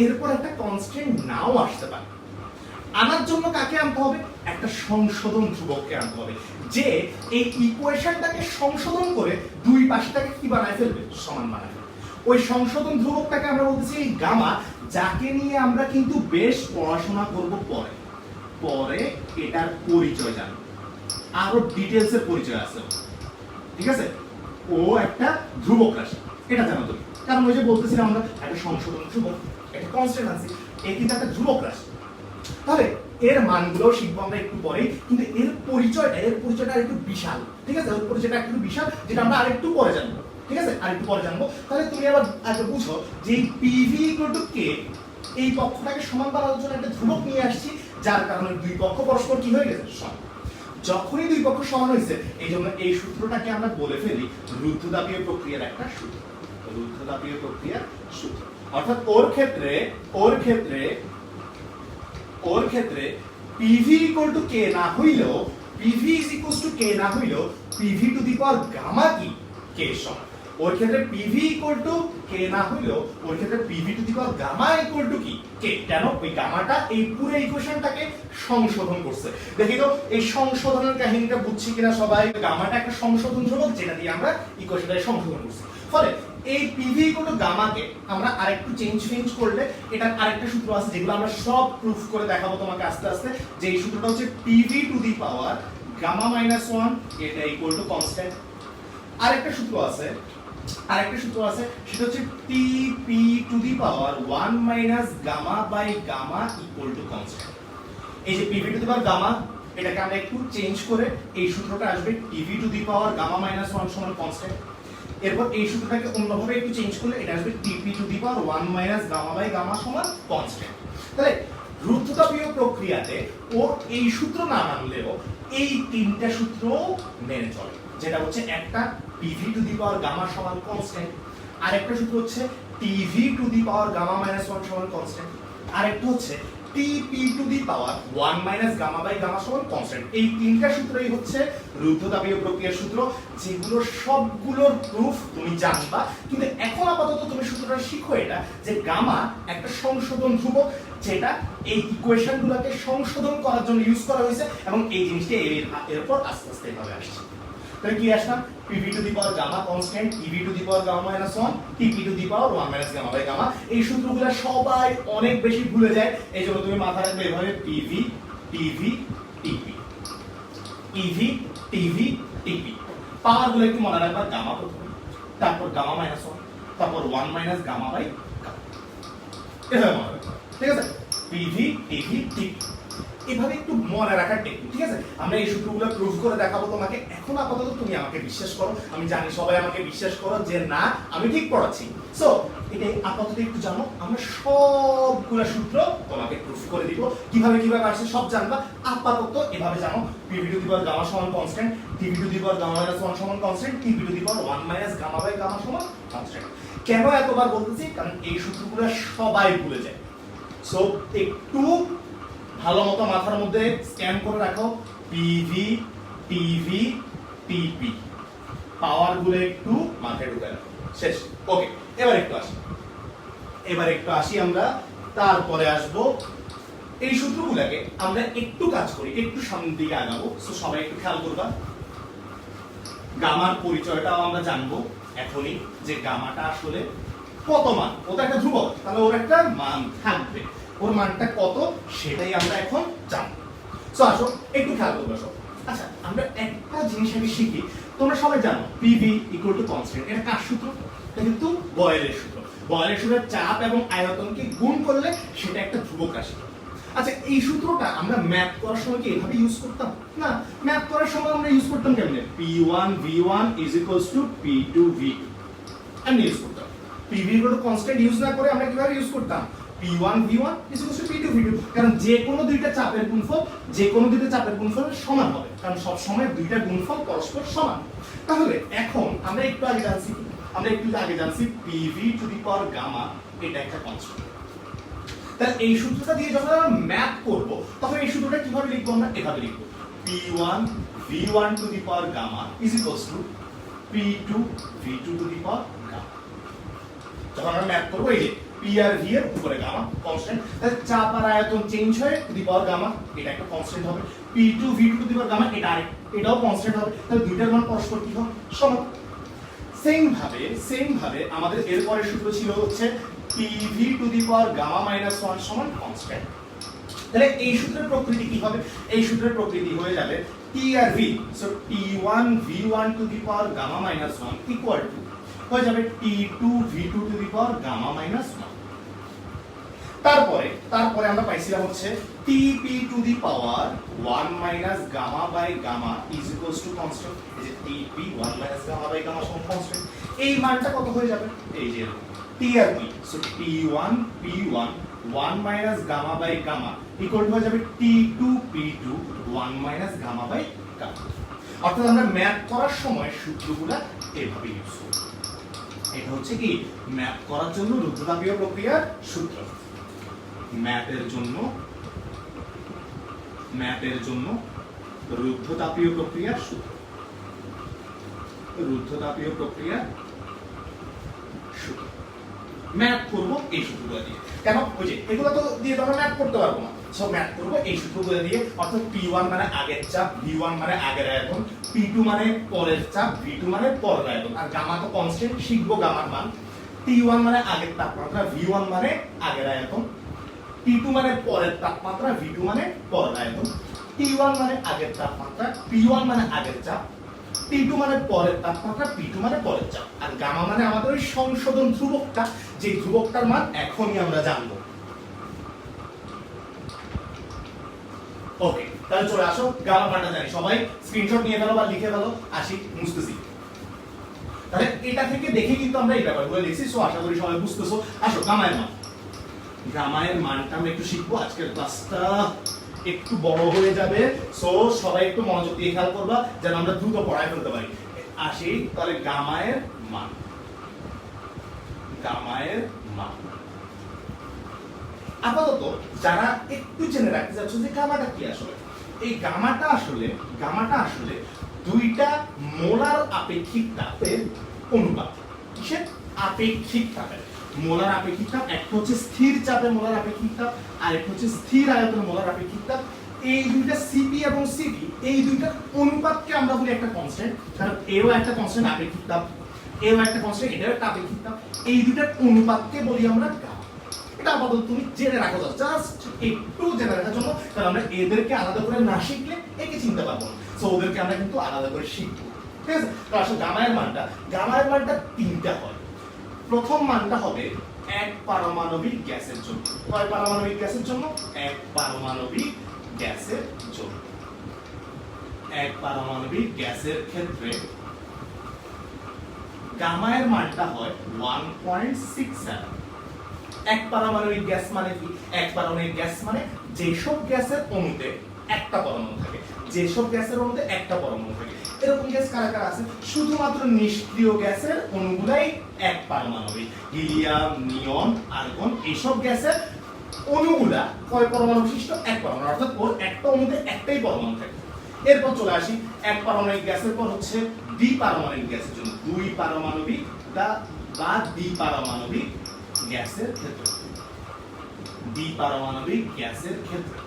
এরপর একটা কনস্ট্যান্ট নাও আসতে পারে। আনার জন্য কাকে আনতে হবে, একটা সংশোধন ধ্রুবককে আনতে হবে, যে এই ইকুয়েশনটাকে সংশোধন করে দুই পাশটাকে কি বানায় ফেলবে, সমান বানায় ফেলবে। ওই সংশোধন ধ্রুবকটাকে আমরা বলতেছি এই গামা, যাকে নিয়ে আমরা কিন্তু বেশ পড়াশোনা করব পরে। পরে এটার পরিচয় জানবো, আরো ডিটেইলস এর পরিচয় আছে, ঠিক আছে। ও একটা ধ্রুবক রাশি, এটা জানো তুমি, কারণ ওই যে বলতেছিলাম আমরা একটা সংশোধন ধ্রুবক, একটা কনস্ট্যান্ট আছে, এই কিন্তু একটা ধ্রুবক রাশি। তাহলে এর মানগুলো শিখবো আমরা একটু পরেই, কিন্তু এর পরিচয়টা একটু বিশাল, ঠিক আছে। ওর পরিচয়টা একটু বিশাল, যেটা আমরা আরেকটু পরে জানবো, ঠিক আছে, আরেকটু পরে জানবো। তাহলে তুমি আবার আগে বুঝো যে এই PV = K, এই পক্ষটাকে সমান বানানোর জন্য একটা ধ্রুবক নিয়ে আসছি, যার কারণে দুই পক্ষ পরস্পর কি হয়ে গেছে, সমান। যখনই দুই পক্ষ সমান হয়েছে, এই জন্য এই সূত্রটাকে আমরা বলে ফেলি রুদ্ধতাপীয় প্রক্রিয়ার একটা সূত্র, রুদ্ধতাপীয় প্রক্রিয়ার সূত্র। অর্থাৎ ওর ক্ষেত্রে PV = K না হইলেও, PV = K না হইলেও PV to the power gamma কি K সমান। ওর ক্ষেত্রে PV = K না হইলেও ওর ক্ষেত্রে PV to the power gamma = কি K। কেন, ওই গামাটা এই পুরো ইকুয়েশনটাকে সংশোধন করছে। দেখি তো এই সংশোধনের কাহিনীটা বুঝছি কিনা সবাই। গামাটা একটা সংশোধন ধ্রুবক, যেটা দিয়ে আমরা ইকুয়েশনটাকে সংশোধন করছি। ফলে এই PV = গামাকে আমরা আরেকটু চেঞ্জ করলে এটার আরেকটা সূত্র আছে, যেগুলো আমরা সব প্রুফ করে দেখাবো তোমাকে আস্তে আস্তে। যে এই সূত্রটা হচ্ছে PV to the power gamma -1, এটা = কনস্ট্যান্ট। আরেকটা সূত্র আছে, সেটা হচ্ছে TP to the power 1 - gamma by gamma = constant. এই যে PV to the power gamma, এটাকে আমরা একটু চেঞ্জ করে এই সূত্রটা আসবে TV to the power gamma -1 সমান কনস্ট্যান্ট। এরপর এই সূত্রটাকে অন্যভাবে একটু চেঞ্জ করলে এটা আসবে TP to the power 1 - gamma by gamma সমান কনস্ট্যান্ট। তাহলে রুদ্ধতাপীয় প্রক্রিয়াতে ও এই সূত্র না মানলেও এই তিনটা সূত্র মেনে চলে, যেটা হচ্ছে একটা PV to the power gamma সমান কনস্ট্যান্ট, আরেকটা সূত্র হচ্ছে TV to the power gamma -1 সমান কনস্ট্যান্ট, আরেকটা হচ্ছে TP to the power 1 - gamma by gamma সমান কনস্ট্যান্ট। এই তিনটা সূত্রই হচ্ছে রুদ্ধতাপীয় প্রক্রিয়ার সূত্র, যেগুলো সবগুলোর প্রুফ তুমি জানবা। কিন্তু এখন আপাতত তুমি সূত্রটা শিখো এটা, যে গামা একটা সংশোধন ধ্রুবক, যেটা এই ইকুয়েশনগুলোকে সংশোধন করার জন্য ইউজ করা হয়েছে, এবং এই জিনিসটা এরপর আস্তে আস্তে এভাবে আসছে। তাহলে কি আসলাম, PV to the power gamma constant, TV to the power gamma -1, TP to the power 1 - gamma by gamma. এই সূত্রগুলো সবাই অনেক বেশি ভুলে যায়, এই জন্য তুমি মাথায় রাখবে এভাবে PV TV TP, PV TV TP। পাওয়ারগুলো একটু মনে রাখবা, গামা প্রথমে, তারপর গামা -1, তারপর 1 - গামা বাই গামা, এভাবে মনে রাখবা, ঠিক আছে। PV TV TP এভাবে একটু মনে রাখার টেকনিক, ঠিক আছে। আমরা এই সূত্রগুলো প্রুফ করে দেখাবো তোমাকে। এখন আপাতত তুমি আমাকে বিশ্বাস করো, আমি জানি সবাই আমাকে বিশ্বাস করো যে না আমি ঠিক পড়াচ্ছি। সো এটাই আপাতত একটু জানো, আমরা সবগুলো সূত্র তোমাকে প্রুফ করে দিব, কিভাবে আসছে সব জানবা। আপাতত এভাবে জানো, PV to the power gamma সমান constant, TV to the power gamma -1 সমান constant, TP to the power 1 - gamma by gamma সমান কনস্ট্যান্ট। কেন এতবার বলতেছি, কারণ এই সূত্রগুলো সবাই ভুলে যায়। সো একটু ভালো মতো মাথার মধ্যে স্ক্যান করে রাখো, PV TV TP, পাওয়ার গুলো একটু মাথায় ঢুকে রাখো, শেষ। ওকে, এবার একটু আসি আমরা, তারপরে আসবো এই সূত্রগুলোকে আমরা একটু কাজ করি, একটু সামনের দিকে আগাবো। সো সবাই একটু খেয়াল করবা। গামার পরিচয়টাও আমরা জানবো এখনই, যে গামাটা আসলে কত মান, ওটা একটা ধ্রুবক, তাহলে ওর একটা মান থাকবে, ওর মানটা কত সেটাই আমরা এখন জানবো। সো আসো একটু খেয়াল করবো সব। আচ্ছা, আমরা একটা জিনিস আগে শিখি। তোমরা সবাই জানো PV = কনস্ট্যান্ট, এটা কার সূত্র? এটা কিন্তু বয়েলের সূত্র। বয়েলের সূত্রে চাপ এবং আয়তনকে গুণ করলে সেটা একটা ধ্রুবক রাশি। আচ্ছা, এই সূত্রটা আমরা ম্যাথ করার সময় কি এভাবে ইউজ করতাম? না, ম্যাথ করার সময় আমরা ইউজ করতাম কেমনে? P1 V1 = P2 V2 আমি ইউজ করতাম। PV = কনস্ট্যান্ট ইউজ না করে আমরা কিভাবে ইউজ করতাম? P1 V1 = P2 V2, কারণ যে কোনো দুইটা চাপের গুণফল সমান হবে, কারণ সব সময় দুইটা গুণফল পরস্পর সমান। তাহলে এখন আমরা একটু আগে জানছি PV to the power gamma, এটা একটা কনস্ট্যান্ট। তাহলে এই সূত্রটা দিয়ে যখন আমরা ম্যাথ করব, তখন এই সূত্রটা কিভাবে লিখবো? আমরা এভাবে লিখবো, P1 V1 to the power gamma is equals to P2 V2 to the power gamma। যখন আমরা ম্যাপ করব এই যে P আর V এর উপরে গামা কনস্ট্যান্ট, তাহলে চাপ আর আয়তন চেঞ্জ হয়ে টু দি পাওয়ার গামা এটা একটা কনস্ট্যান্ট হবে, P2 V2 to the power gamma এটাও কনস্ট্যান্ট হবে, তাহলে দুইটার মান পরস্পর কি হবে সমান। সেম ভাবে আমাদের এর পরের সূত্র ছিল হচ্ছে PV to the power gamma minus 1 সমান কনস্ট্যান্ট। তাহলে এই সূত্রের প্রকৃতি কি হবে? এই সূত্রের প্রকৃতি হয়ে যাবে T আর V, so T1 V1 to the power gamma minus 1 equal to হয়ে যাবে T2 V2 to the power gamma minus 1। তারপরে আমরা পাইছিলাম হচ্ছে TP to the power 1 minus gamma by gamma is equals to constant. এই যে TP 1 minus gamma by gamma সমান constant. এই মানটা কত হয়ে যাবে? এই যে T আর P, so T1 P1 1 minus gamma by gamma equal to হয়ে যাবে T2 P2 1 minus gamma by gamma. অর্থাৎ আমরা ম্যাপ করার সময় সূত্রগুলো এভাবে ইউজ করব। এটা হচ্ছে কি ম্যাপ করার জন্য রুদ্ধতাপীয় প্রক্রিয়ার সূত্র। ম্যাপের জন্য রুদ্ধতাপীয় প্রক্রিয়ার সূত্র, রুদ্ধতাপীয় প্রক্রিয়ার সূত্র ম্যাপ করব এই সূত্রগুলো দিয়ে। কেন? ওই যে এগুলো তো দিয়ে তো আমরা ম্যাপ করতে পারবো না, সো ম্যাপ করব এই সূত্রগুলো দিয়ে। অর্থাৎ P1 মানে আগের চাপ, V1 মানে আগের আয়তন, P2 মানে পরের চাপ, V2 মানে পরের আয়তন, আর গামা তো কনস্ট্যান্ট, শিখবো গামার মান। T1 মানে আগের তাপমাত্রা, V1 মানে আগের আয়তন, T2 মানে পরের তাপমাত্রা, V2 মানে পরের আয়তন, T1 মানে আগের তাপমাত্রা, P1 মানে আগের চাপ, T2 মানে পরের তাপমাত্রা, P2 মানে পরের চাপ, আর গামা মানে আমাদের ওই সংশোধন ধ্রুবকটা, যে ধ্রুবকটার মান এখনই আমরা জানবো। ওকে, তাহলে চলে আসো গামা মানটা জানি, সবাই স্ক্রিনশট নিয়ে ফেলো বা লিখে ফেলো, আসি মুছতেছি। তাহলে এটা থেকে দেখে কিন্তু আমরা এই ব্যাপারগুলো লিখছি, সো আশা করি সবাই বুঝতেছো। আসো গামায়ের মান, গামায়ের মানটা আমরা একটু শিখবো। আজকের ক্লাসটা একটু বড় হয়ে যাবে, সো সবাই একটু মনোযোগ দিয়ে খেয়াল করবা যেন আমরা দ্রুত পড়ায় ফেলতে পারি। আসি তাহলে গামায়ের মান, গামায়ের মান আপাতত যারা একটু জেনে রাখতে চাচ্ছ যে গামাটা কি আসলে, এই গামাটা আসলে দুইটা মোলার আপেক্ষিক তাপের অনুপাত। কিসের? আপেক্ষিক তাপের। মোলার আপেক্ষিক তাপ, একটা হচ্ছে স্থির চাপে মোলার আপেক্ষিক তাপ, আর একটা হচ্ছে স্থির আয়তনে মোলার আপেক্ষিক তাপ। এই দুইটা সিপি এবং সিপি, এই দুইটার অনুপাতকে আমরা বলি একটা কনস্ট্যান্ট, কারণ এও একটা কনস্ট্যান্ট আপেক্ষিক তাপ, এও একটা কনস্ট্যান্ট, এটাও একটা আপেক্ষিক তাপ। এই দুইটার অনুপাতকে বলি আমরা গামা। এটা আপাতত তুমি জেনে রাখো, জাস্ট একটু জেনে রাখার জন্য, কারণ আমরা এদেরকে আলাদা করে না শিখলে একে চিনতে পারবো না, সো ওদেরকে আমরা কিন্তু আলাদা করে শিখবো। ঠিক আছে? তো আসলে গামায়ের মানটা তিনটা হয়। প্রথম মানটা হবে এক পারমাণবিক গ্যাসের জন্য। কয় পারমাণবিক গ্যাসের জন্য? এক পারমাণবিক গ্যাসের জন্য। এক পারমাণবিক গ্যাসের ক্ষেত্রে গামায়ের মানটা হয় 1.67। এক পারমাণবিক গ্যাস মানে কি? এক পারমাণবিক গ্যাস মানে যেসব গ্যাসের অণুতে একটা পরমাণু থাকে, যেসব গ্যাসের অণুতে একটা পরমাণু থাকে। এরকম গ্যাস কারা কারা আছে? শুধুমাত্র নিষ্ক্রিয় গ্যাসের অণুগুলাই এক পারমাণবিক। হিলিয়াম, নিয়ন, আর্গন, এইসব গ্যাসের অণুগুলা কয় পরমাণু বিশিষ্ট? এক পরমাণু, অর্থাৎ ওর একটা অণুতে একটাই পরমাণু থাকে। এরপর চলে আসি এক পারমাণবিক গ্যাসের পর হচ্ছে দ্বিপারমাণবিক গ্যাসের জন্য। দুই পারমাণবিক বা দ্বিপারমাণবিক গ্যাসের ক্ষেত্রে, দ্বিপারমাণবিক গ্যাসের ক্ষেত্রে,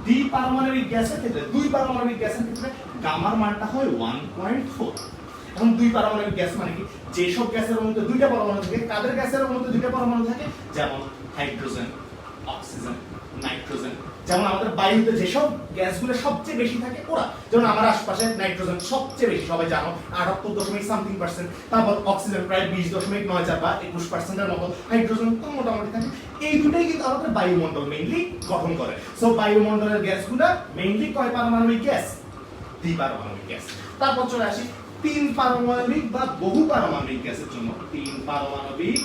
দ্বিপারমাণবিক গ্যাসের ক্ষেত্রে, দুই পারমাণবিক গ্যাসের ক্ষেত্রে গামার মানটা হয় 1.4। এখন দুই পারমাণবিক গ্যাস মানে কি? যেসব গ্যাসের মধ্যে দুইটা পরমাণু থাকে, কাদের গ্যাসের মধ্যে দুইটা পরমাণু থাকে? যেমন হাইড্রোজেন, অক্সিজেন, নাইট্রোজেন। যেমন আমাদের বায়ুতে যেসব গ্যাসগুলো সবচেয়ে বেশি থাকে ওরা, যেমন আমার আশপাশে নাইট্রোজেন সবচেয়ে বেশি, সবাই জানো 78.something%, তারপর অক্সিজেন প্রায় 20.94 বা 21%-এর মতো, হাইড্রোজেন তো মোটামুটি থাকে। এই দুটাই কিন্তু আমাদের বায়ুমণ্ডল মেইনলি গঠন করে। সো বায়ুমণ্ডলের গ্যাসগুলো মেইনলি কয় পারমাণবিক গ্যাস? দ্বিপারমাণবিক গ্যাস। তারপর চলে আসি তিন পারমাণবিক বা বহু পারমাণবিক গ্যাসের জন্য। তিন পারমাণবিক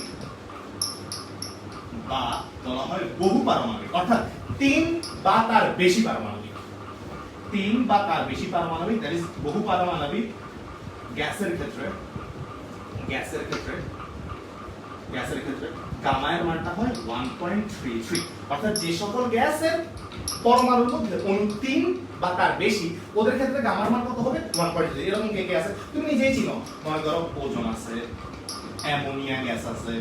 বা বলা হয় বহু পারমাণবিক, অর্থাৎ তিন বা তার বেশি পারমাণবিক। তিন বা তার বেশি পারমাণবিক, দ্যাট ইজ বহু পারমাণবিক গ্যাসের ক্ষেত্রে গামা এর মানটা হয় 1.33। অর্থাৎ যে সকল গ্যাসের পরমাণুর মধ্যে অণু 3 বা তার বেশি, ওদের ক্ষেত্রে গামার মান কত হবে 1.3। এরকম কে কে আছে তুমি নিজেই চিনো, মনে করো ওজোন আছে, অ্যামোনিয়া গ্যাস আছে,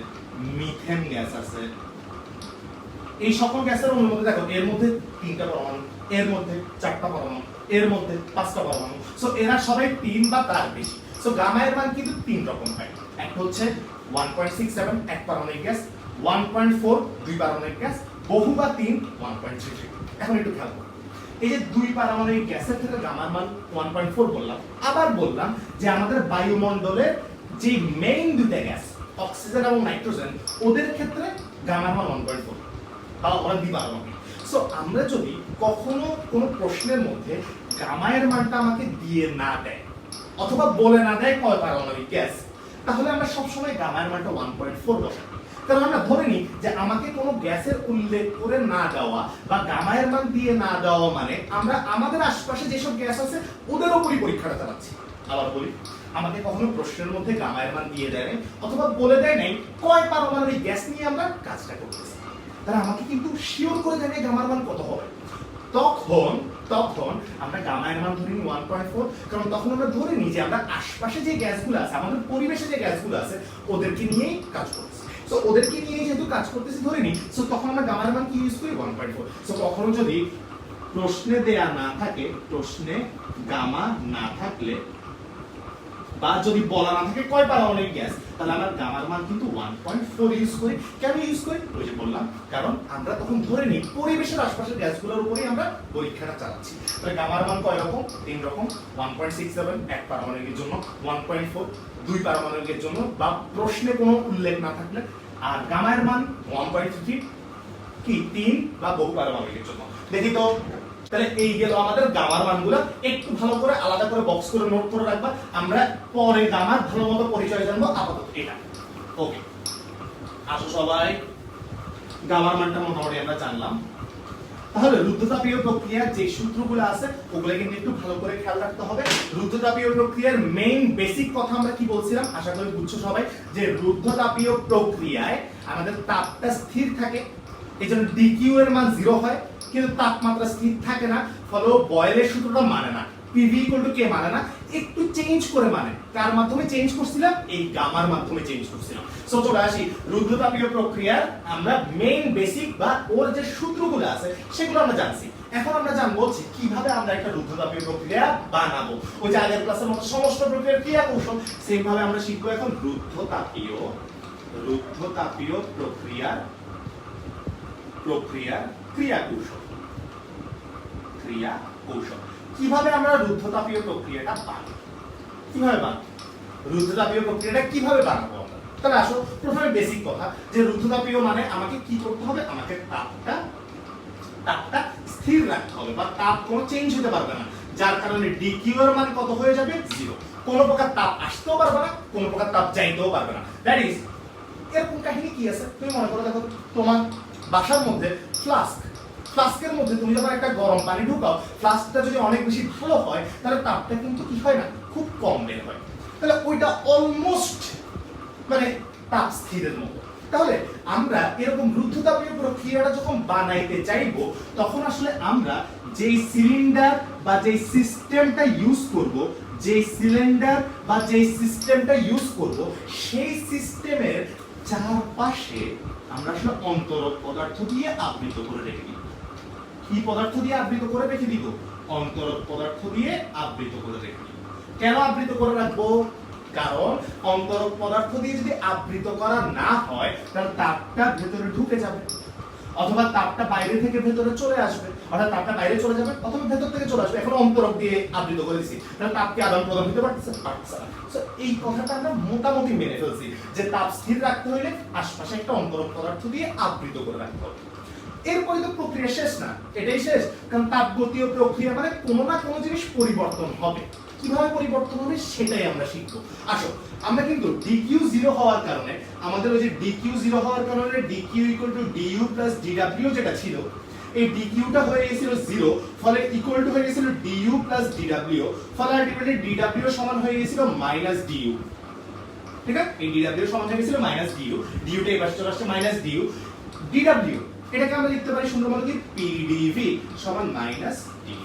মিথেন গ্যাস আছে। এই সকল গ্যাসের অণুর মধ্যে দেখো এর মধ্যে 3টা পরমাণু, এর মধ্যে 4টা পরমাণু, এর মধ্যে 5টা পরমাণু। সো এরা সবাই 3 বা তার বেশি। সো গামা এর মান কিন্তু 3 রকম হয়। একটা হচ্ছে 1.67 এক পারমাণবিক গ্যাস, 1.4 দুই পারমাণবিক গ্যাস, বহু বা 3 1.33। এখন একটু খেয়াল করো, এই যে দুই পারমাণবিক গ্যাসের ক্ষেত্রে গামার মান 1.4 বললাম, আবার বললাম যে আমাদের বায়ুমণ্ডলের যে মেইন দুইটা গ্যাস অক্সিজেন এবং নাইট্রোজেন, ওদের ক্ষেত্রে গামার মান 1.4 বা ওরা দ্বিপারমাণবিক। সো আমরা যদি কখনো কোনো প্রশ্নের মধ্যে গামা এর মানটা আমাকে দিয়ে না দেয় অথবা বলে না দেয় কয় পারমাণবিক গ্যাস, তাহলে আমরা সবসময় গামা এর মানটা 1.4 বসাই। কারণ আমরা ধরে নিই যে আমাকে কোনো গ্যাসের উল্লেখ করে না দেওয়া বা গামা এর মান দিয়ে না দেওয়া মানে আমরা আমাদের আশপাশে যেসব গ্যাস আছে ওদের উপরই পরীক্ষাটা চালাচ্ছি। আবার বলি, আমাকে কখনো প্রশ্নের মধ্যে গামা এর মান দিয়ে দেয় নাই অথবা বলে দেয় নাই কয় পারমাণবিক গ্যাস নিয়ে আমরা কাজটা করতেছি, তাহলে আমাকে কিন্তু শিওর করে দেয় গামার মান কত হবে। তখন আমরা গামা এর মান ধরে নিই 1.4, কারণ তখন আমরা ধরে নিই যে আমরা আশপাশে যে গ্যাসগুলো আছে, আমাদের পরিবেশে যে গ্যাসগুলো আছে ওদেরকে নিয়েই কাজ করতেছি। সো ওদেরকে নিয়ে যেহেতু কাজ করতেছি ধরে নিই, সো তখন আমরা গামার মান কি ইউজ করি 1.4। সো কখনো যদি প্রশ্নে দেয়া না থাকে, প্রশ্নে গামা না থাকলে বা যদি বলা না থাকে কয় পারমাণবিক গ্যাস, তাহলে আমরা গামার মান কিন্তু 1.4 ইউজ করি। কেন ইউজ করি? ওই যে বললাম, কারণ আমরা তখন ধরে নিই পরিবেশের আশপাশের গ্যাসগুলোর উপরেই আমরা পরীক্ষাটা চালাচ্ছি। তাহলে গামার মান কয় রকম? 3 রকম। 1.67 এক পারমাণবিকের জন্য, 1.4 দুই পারমাণবিকের জন্য বা প্রশ্নে কোনো উল্লেখ না থাকলে, আর গামার মান 1.33 কি 3 বা বহু পারমাণবিকের জন্য। দেখি তো, তাহলে এই গেল আমাদের গামার মানগুলো। একটু ভালো করে আলাদা করে বক্স করে নোট করে রাখবা, আমরা পরে গামার ভালোমতো পরিচয় জানবো। আপাতত এটা ওকে। আসো সবাই, গামার মানটা মোটামুটি আমরা জানলাম। তাহলে রুদ্ধতাপীয় প্রক্রিয়ার যে সূত্রগুলো আছে ওগুলো কিন্তু একটু ভালো করে খেয়াল রাখতে হবে। রুদ্ধতাপীয় প্রক্রিয়ার মেইন বেসিক কথা আমরা কি বলছিলাম, আশা করি বুঝছো সবাই, যে রুদ্ধতাপীয় প্রক্রিয়ায় আমাদের তাপটা স্থির থাকে, এজন্য ডিকিউ এর মান 0 হয়, কিন্তু তাপমাত্রা স্থির থাকে না, ফলে বয়েলের সূত্রটা মানে না, পিভি ইকুয়াল টু কে মানে না, একটু চেঞ্জ করে মানে। কার মাধ্যমে চেঞ্জ করছিলাম? এই গামার মাধ্যমে চেঞ্জ করছিলাম। সো চলে আসি রুদ্ধতাপীয় প্রক্রিয়ার আমরা মেইন বেসিক বা ওর যে সূত্রগুলো আছে সেগুলো আমরা জানছি। এখন আমরা জানবো যে কিভাবে আমরা একটা রুদ্ধতাপীয় প্রক্রিয়া বানাবো। ওই যে আগের ক্লাসের মতো সমস্ত প্রক্রিয়ার ক্রিয়া কৌশল, সেম ভাবে আমরা শিখবো এখন রুদ্ধতাপীয় প্রক্রিয়ার ক্রিয়া কৌশল। কিভাবে আমরা রুদ্ধতাপীয় প্রক্রিয়াটা বানাবো, রুদ্ধতাপীয় প্রক্রিয়াটা কিভাবে বানাবো আমরা। তাহলে আসো প্রথমে বেসিক কথা, যে রুদ্ধতাপীয় মানে আমাকে কি করতে হবে, আমাকে তাপটা স্থির রাখতে হবে বা তাপ কোনো চেঞ্জ হতে পারবে না, যার কারণে ডিকিউ এর মান কত হয়ে যাবে 0। কোনো প্রকার তাপ আসতেও পারবে না, কোনো প্রকার তাপ যাইতেও পারবে না। দ্যাট ইজ, এরকম কাহিনী কি আছে, তুমি মনে করো দেখো তোমার বাসার মধ্যে ফ্লাস্কের মধ্যে তুমি যখন একটা গরম পানি ঢুকাও, ফ্লাস্কটা যদি অনেক বেশি ভালো হয় তাহলে তাপটা কিন্তু কি হয় না, খুব কম বের হয়। তাহলে ওইটা অলমোস্ট মানে তাপ স্থিরের মতো। তাহলে আমরা এরকম রুদ্ধতাপীয় প্রক্রিয়াটা যখন বানাইতে চাইবো, তখন আসলে আমরা যেই সিলিন্ডার বা যেই সিস্টেমটা ইউজ করব, সেই সিস্টেমের চারপাশে আমরা আসলে অন্তরক পদার্থ দিয়ে আবৃত করে রেখে দিব। কি পদার্থ দিয়ে আবৃত করে রেখে দিব? অন্তরক পদার্থ দিয়ে আবৃত করে রেখে দিব। কেন আবৃত করে রাখবো? কারণ অন্তরক পদার্থ দিয়ে যদি আবৃত করা না হয় তাহলে তাপটা ভেতরে ঢুকে যাবে, অথবা তাপটা বাইরে থেকে ভেতরে চলে আসবে, অর্থাৎ তাপটা বাইরে চলে যাবে অথবা ভেতর থেকে চলে আসবে। এখন অন্তরক দিয়ে আবৃত করে দিছি, তাহলে তাপকে আদান প্রদান হতে পারছে না। সো এই কথাটা আমরা মোটামুটি মেনে ফেলছি যে তাপ স্থির রাখতে হলে আশপাশে একটা অন্তরক পদার্থ দিয়ে আবৃত করে রাখতে হবে। এরপরে তো প্রক্রিয়া শেষ না, এটাই শেষ, কারণ তাপগতীয় প্রক্রিয়া মানে কোনো না কোনো জিনিস পরিবর্তন হবে। কিভাবে পরিবর্তন হবে সেটাই আমরা শিখবো। আসো, আমরা কিন্তু ডিকিউ 0 হওয়ার কারণে আমাদের ওই যে ডিকিউ 0 হওয়ার কারণে DQ equal to DU plus DW যেটা ছিল, এই ডিকিউটা হয়ে গিয়েছিল 0, ফলে ইকুয়াল টু হয়ে গিয়েছিল ডিইউ প্লাস ডিডব্লিউ, ফলে আলটিমেটলি ডিডব্লিউ সমান হয়ে গিয়েছিল মাইনাস ডিইউ। ঠিক আছে? এই dw সমান হয়ে গেছিল মাইনাস du, du টা এই পাশে চলে আসছে মাইনাস du, dw এটাকে আমরা লিখতে পারি সুন্দর মতো কি pdv সমান মাইনাস du।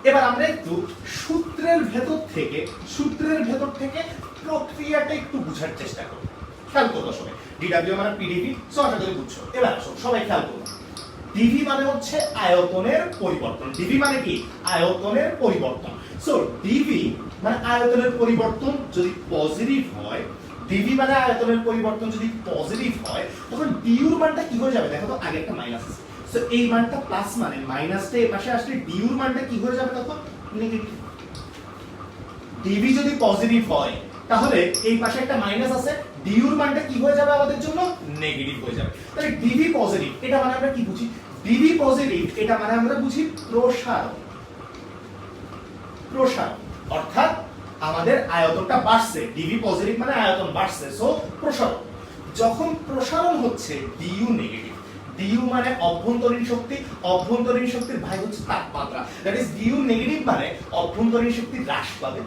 এবার আমরা একটু সূত্রের ভেতর থেকে প্রক্রিয়াটা একটু বোঝার চেষ্টা করব। খেয়াল করো সবাই, dw মানে pdv, সো আশা করি বুঝছো। এবার আসো সবাই খেয়াল করো, dv মানে হচ্ছে আয়তনের পরিবর্তন। dv মানে কি? আয়তনের পরিবর্তন। সো dv মানে আয়তনের পরিবর্তন যদি পজিটিভ হয়, dv মানে আয়তনের পরিবর্তন যদি পজিটিভ হয়, তখন du এর মানটা কি হয়ে যাবে? দেখো তো আগে একটা মাইনাস আছে, সো এই মানটা প্লাস মানে মাইনাসটা এই পাশে আসলে du এর মানটা কি হয়ে যাবে? তখন নেগেটিভ। dv যদি পজিটিভ হয় তাহলে এই পাশে একটা মাইনাস আছে, du এর মানটা কি হয়ে যাবে আমাদের জন্য? নেগেটিভ হয়ে যাবে। তাহলে dv পজিটিভ এটা মানে আমরা কি বুঝি? dv পজিটিভ এটা মানে আমরা বুঝি প্রসারণ। অর্থাৎ আমাদের আয়তনটা বাড়ছে, dv পজিটিভ মানে আয়তন বাড়ছে, সো প্রসারণ। যখন প্রসারণ হচ্ছে du নেগেটিভ, du মানে অভ্যন্তরীণ শক্তির ভাগ হচ্ছে তাপমাত্রা, দ্যাট ইজ du নেগেটিভ মানে অভ্যন্তরীণ শক্তি হ্রাস পাবে।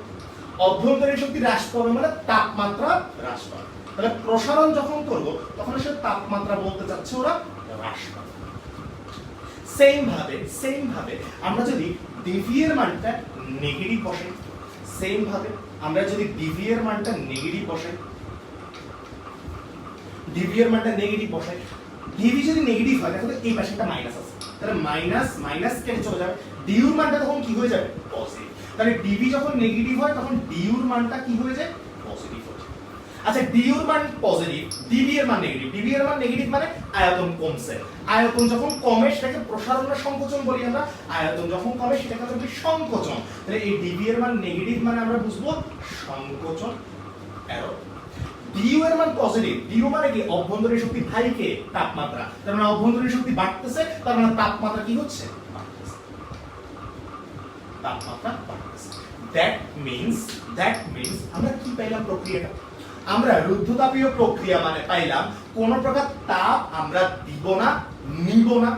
অভ্যন্তরীণ শক্তি হ্রাস পাবে মানে তাপমাত্রা হ্রাস পাবে। তাহলে প্রসারণ যখন করব তখন আসলে তাপমাত্রা বলতে চাচ্ছে ওরা হ্রাস পাবে। সেম ভাবে আমরা যদি dv এর মানটা নেগেটিভ বসাই, dv যদি নেগেটিভ হয় দেখো তো এই পাশে একটা মাইনাস আছে, তাহলে মাইনাস কেটে চলে যাবে, du এর মানটা তখন কি হয়ে যাবে? পজিটিভ। তাহলে dv যখন নেগেটিভ হয় তখন du এর মানটা কি হয়ে যায়? পজিটিভ হয়ে যায়। আচ্ছা du এর মান পজিটিভ, dv এর মান নেগেটিভ মানে আয়তন কমছে। আয়তন যখন কমে সেটাকে প্রসারণ না সংকোচন বলি আমরা, আয়তন যখন কমে সেটাকে আমরা বলি সংকোচন। তাহলে এই dv এর মান নেগেটিভ মানে আমরা বুঝবো সংকোচন এরর। du এর মান পজিটিভ, du মানে কি? অভ্যন্তরীণ শক্তি ভাই কে? তাপমাত্রা। তার মানে অভ্যন্তরীণ শক্তি বাড়তেছে, তার মানে তাপমাত্রা কি হচ্ছে? বাড়তেছে। দ্যাট মিন্স আমরা কি পাইলাম প্রক্রিয়াটা? আমরা রুদ্ধতাপীয় প্রক্রিয়া মানে পাইলাম কোন প্রকার তাপ আমরা দিব না, নিব না,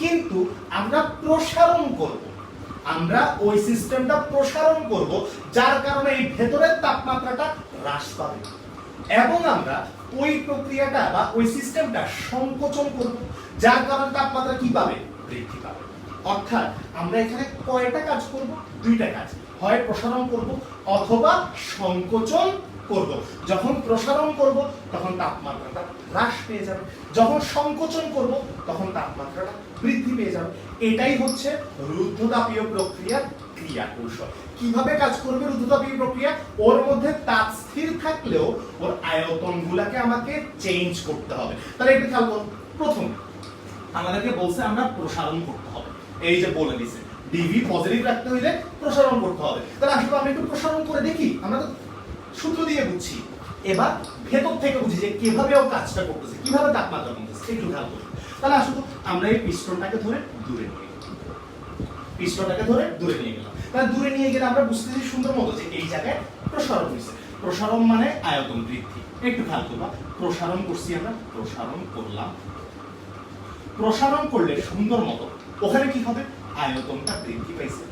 কিন্তু আমরা প্রসারণ করব। আমরা ওই সিস্টেমটা প্রসারণ করব যার কারণে এই ভেতরের তাপমাত্রাটা হ্রাস পাবে, এবং আমরা ওই প্রক্রিয়াটা বা ওই সিস্টেমটা সংকোচন করব যার কারণে তাপমাত্রা কি পাবে? বৃদ্ধি পাবে। অর্থাৎ আমরা এখানে কয়টা কাজ করব? দুইটা কাজ, হয় প্রসারণ করব অথবা সংকোচন করব। যখন প্রসারণ করব তখন তাপমাত্রাটা হ্রাস পেয়ে যাবে, যখন সংকোচন করব তখন তাপমাত্রাটা বৃদ্ধি পেয়ে যাবে। এটাই হচ্ছে রুদ্ধতাপীয় প্রক্রিয়ার ক্রিয়া কৌশল। কিভাবে কাজ করবে রুদ্ধতাপীয় প্রক্রিয়া? ওর মধ্যে তাপ স্থির থাকলেও ওর আয়তনগুলোকে আমাকে চেঞ্জ করতে হবে। তাহলে এটা খেয়াল করুন, প্রথম আমাদেরকে বলছে আমরা প্রসারণ করতে হবে, এই যে বলে দিছে dv পজিটিভ রাখতে হইলে প্রসারণ করতে হবে। তাহলে আসলে আমরা একটু প্রসারণ করে দেখি, আমরা তো সূত্র দিয়ে বুঝছি, এবার ভেতর থেকে বুঝি যে কিভাবে ও কাজটা করতেছে, কিভাবে তাপমাত্রা কমতেছে, একটু খেয়াল করুন। তাহলে আসলে আমরা এই পিস্টনটাকে ধরে দূরে নিয়ে গেলাম, তাহলে দূরে নিয়ে গেলে আমরা বুঝতেছি সুন্দর মতো যে এই জায়গায় প্রসারণ হয়েছে। প্রসারণ মানে আয়তন বৃদ্ধি। একটু খেয়াল করবা, প্রসারণ করছি আমরা, প্রসারণ করলে সুন্দর মতো ওখানে কি হবে? আয়তনটা বৃদ্ধি পাইছে।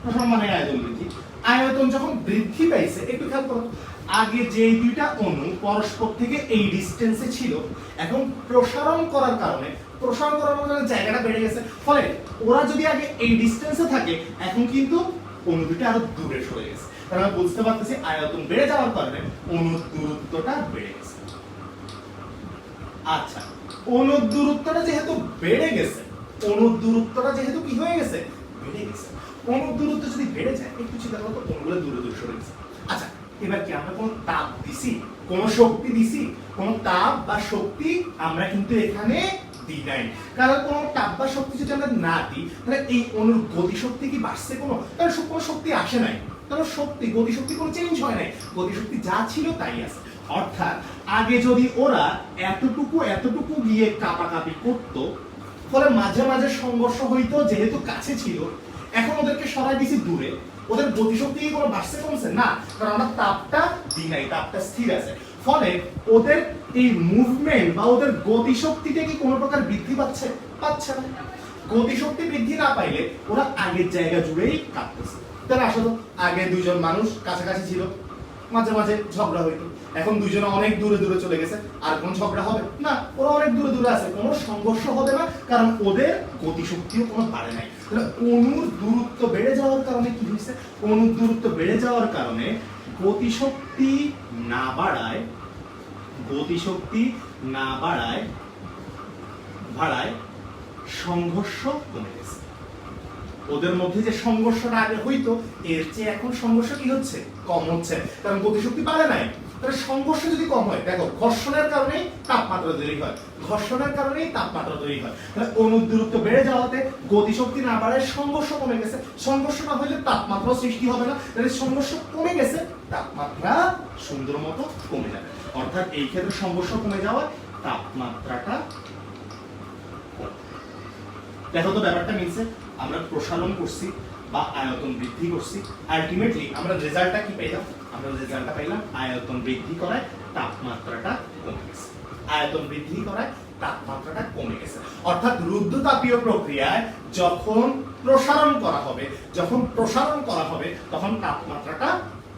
প্রসারণ মানে আয়তন বৃদ্ধি। আয়তন যখন বৃদ্ধি পাইছে, একটু খেয়াল করো, আগে যে দুইটা অণু পরস্পর থেকে এই ডিসটেন্সে ছিল, এখন প্রসারণ করার কারণে জায়গাটা বেড়ে গেছে, ফলে ওরা যদি আগে এই ডিসটেন্সে থাকে এখন কিন্তু অণু দুটো আরো দূরে সরে গেছে। তাহলে আমরা বুঝতে পারতেছি আয়তন বেড়ে যাওয়ার কারণে অণুর দূরত্বটা বেড়ে গেছে। আচ্ছা, অণুর দূরত্বটা যেহেতু বেড়ে গেছে, কি হয়ে গেছে? বেড়ে গেছে। অণুর দূরত্ব যদি বেড়ে যায়, একটু চিন্তা করো তো, অণুগুলো দূরে দূরে সরে গেছে। আচ্ছা, এবার কি আমরা কোন তাপ দিছি, কোন শক্তি দিছি? কোন তাপ বা শক্তি আমরা কিন্তু এখানে দিই নাই। কারণ কোন তাপ বা শক্তি যদি আমরা না দিই, তাহলে এই অণুর গতিশক্তি কি বাড়ছে? কোনো শক্তি আসে নাই। কারণ গতিশক্তি কোনো চেঞ্জ হয় নাই, গতিশক্তি যা ছিল তাই আছে। অর্থাৎ আগে যদি ওরা এতটুকু গিয়ে কাপাকাপি করতো, ফলে মাঝে মাঝে সংঘর্ষ হইতো, যেহেতু কাছে ছিল, এখন ওদেরকে সরাই দিছি দূরে, ওদের গতিশক্তি কি কোনো বাড়ছে কমছে? না, কারণ আমরা তাপটা দিই নাই, তাপটা স্থির আছে। ফলে ওদের এই মুভমেন্ট বা ওদের গতিশক্তিতে কি কোনো প্রকার বৃদ্ধি পাচ্ছে না। গতিশক্তি বৃদ্ধি না পাইলে ওরা আগের জায়গা জুড়েই কাঁপতেছে। তাহলে আসলে আগে দুইজন মানুষ কাছাকাছি ছিল, মাঝে মাঝে ঝগড়া হইতো, এখন দুইজনে অনেক দূরে দূরে চলে গেছে, আর কোন ঝগড়া হবে না, ওরা অনেক দূরে দূরে আছে, কোনো সংঘর্ষ হবে না, কারণ ওদের গতিশক্তিও কোনো বাড়ে নাই। তাহলে অণুর দূরত্ব বেড়ে যাওয়ার কারণে কি হয়েছে? অণুর দূরত্ব বেড়ে যাওয়ার কারণে গতিশক্তি না বাড়ায়, গতিশক্তি না বাড়ায় সংঘর্ষ কমে গেছে। ওদের মধ্যে যে সংঘর্ষটা আগে হইতো এর চেয়ে এখন সংঘর্ষ কি হচ্ছে? কম হচ্ছে, কারণ গতিশক্তি বাড়ে নাই। তাহলে সংঘর্ষ যদি কম হয়, দেখো ঘর্ষণের কারণেই তাপমাত্রা তৈরি হয়, ঘর্ষণের কারণেই তাপমাত্রা তৈরি হয়। তাহলে অণুর দূরত্ব বেড়ে যাওয়াতে গতিশক্তি না বাড়ায় সংঘর্ষ কমে গেছে, সংঘর্ষ না হলে তাপমাত্রা সৃষ্টি হবে না, তাহলে সংঘর্ষ কমে গেছে, তাপমাত্রা সুন্দর মতো কমে যাবে। অর্থাৎ এই ক্ষেত্রে সংঘর্ষ কমে যাওয়ায় তাপমাত্রাটা, দেখো তো ব্যাপারটা মিলছে। আমরা প্রসারণ করছি বা আয়তন বৃদ্ধি করছি, আলটিমেটলি আমরা রেজাল্টটা কি পেলাম? আমরা রেজাল্টটা পাইলাম আয়তন বৃদ্ধি করায় তাপমাত্রাটা কমে গেছে, আয়তন বৃদ্ধি করায় তাপমাত্রাটা কমে গেছে। অর্থাৎ রুদ্ধতাপীয় প্রক্রিয়ায় যখন প্রসারণ করা হবে, যখন প্রসারণ করা হবে তখন তাপমাত্রাটা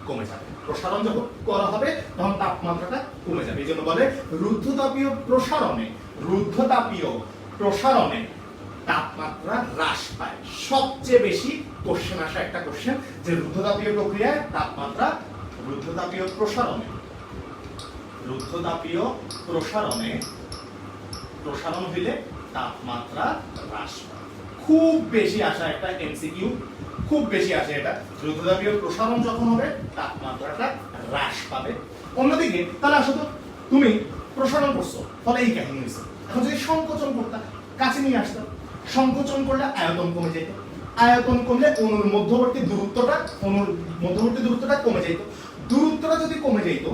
কমে যাবে, প্রসারণ যখন করা হবে তখন তাপমাত্রাটা কমে যাবে। এই জন্য বলে রুদ্ধতাপীয় প্রসারণে, রুদ্ধতাপীয় প্রসারণে তাপমাত্রা হ্রাস পায়। সবচেয়ে বেশি কোশ্চেন আসা একটা কোশ্চেন যে রুদ্ধতাপীয় প্রক্রিয়ায় তাপমাত্রা, রুদ্ধতাপীয় প্রসারণে, রুদ্ধতাপীয় প্রসারণে প্রসারণ হইলে তাপমাত্রা হ্রাস পায়। খুব বেশি আসা একটা এমসিকিউ, খুব বেশি আসে এটা, রুদ্ধতাপীয় প্রসারণ যখন হবে তাপমাত্রাটা হ্রাস পাবে। অন্যদিকে তাহলে আসো তো, তুমি প্রসারণ করছো, ফলে এই কাহিনী হয়েছে। এখন যদি সংকোচন করতা, কাছে নিয়ে আসতাম, সংকোচন করলে আয়তন কমে যেত, আয়তন কমলে অণুর মধ্যবর্তী দূরত্বটা, অণুর মধ্যবর্তী দূরত্বটা কমে যেত, দূরত্বটা যদি কমে যেত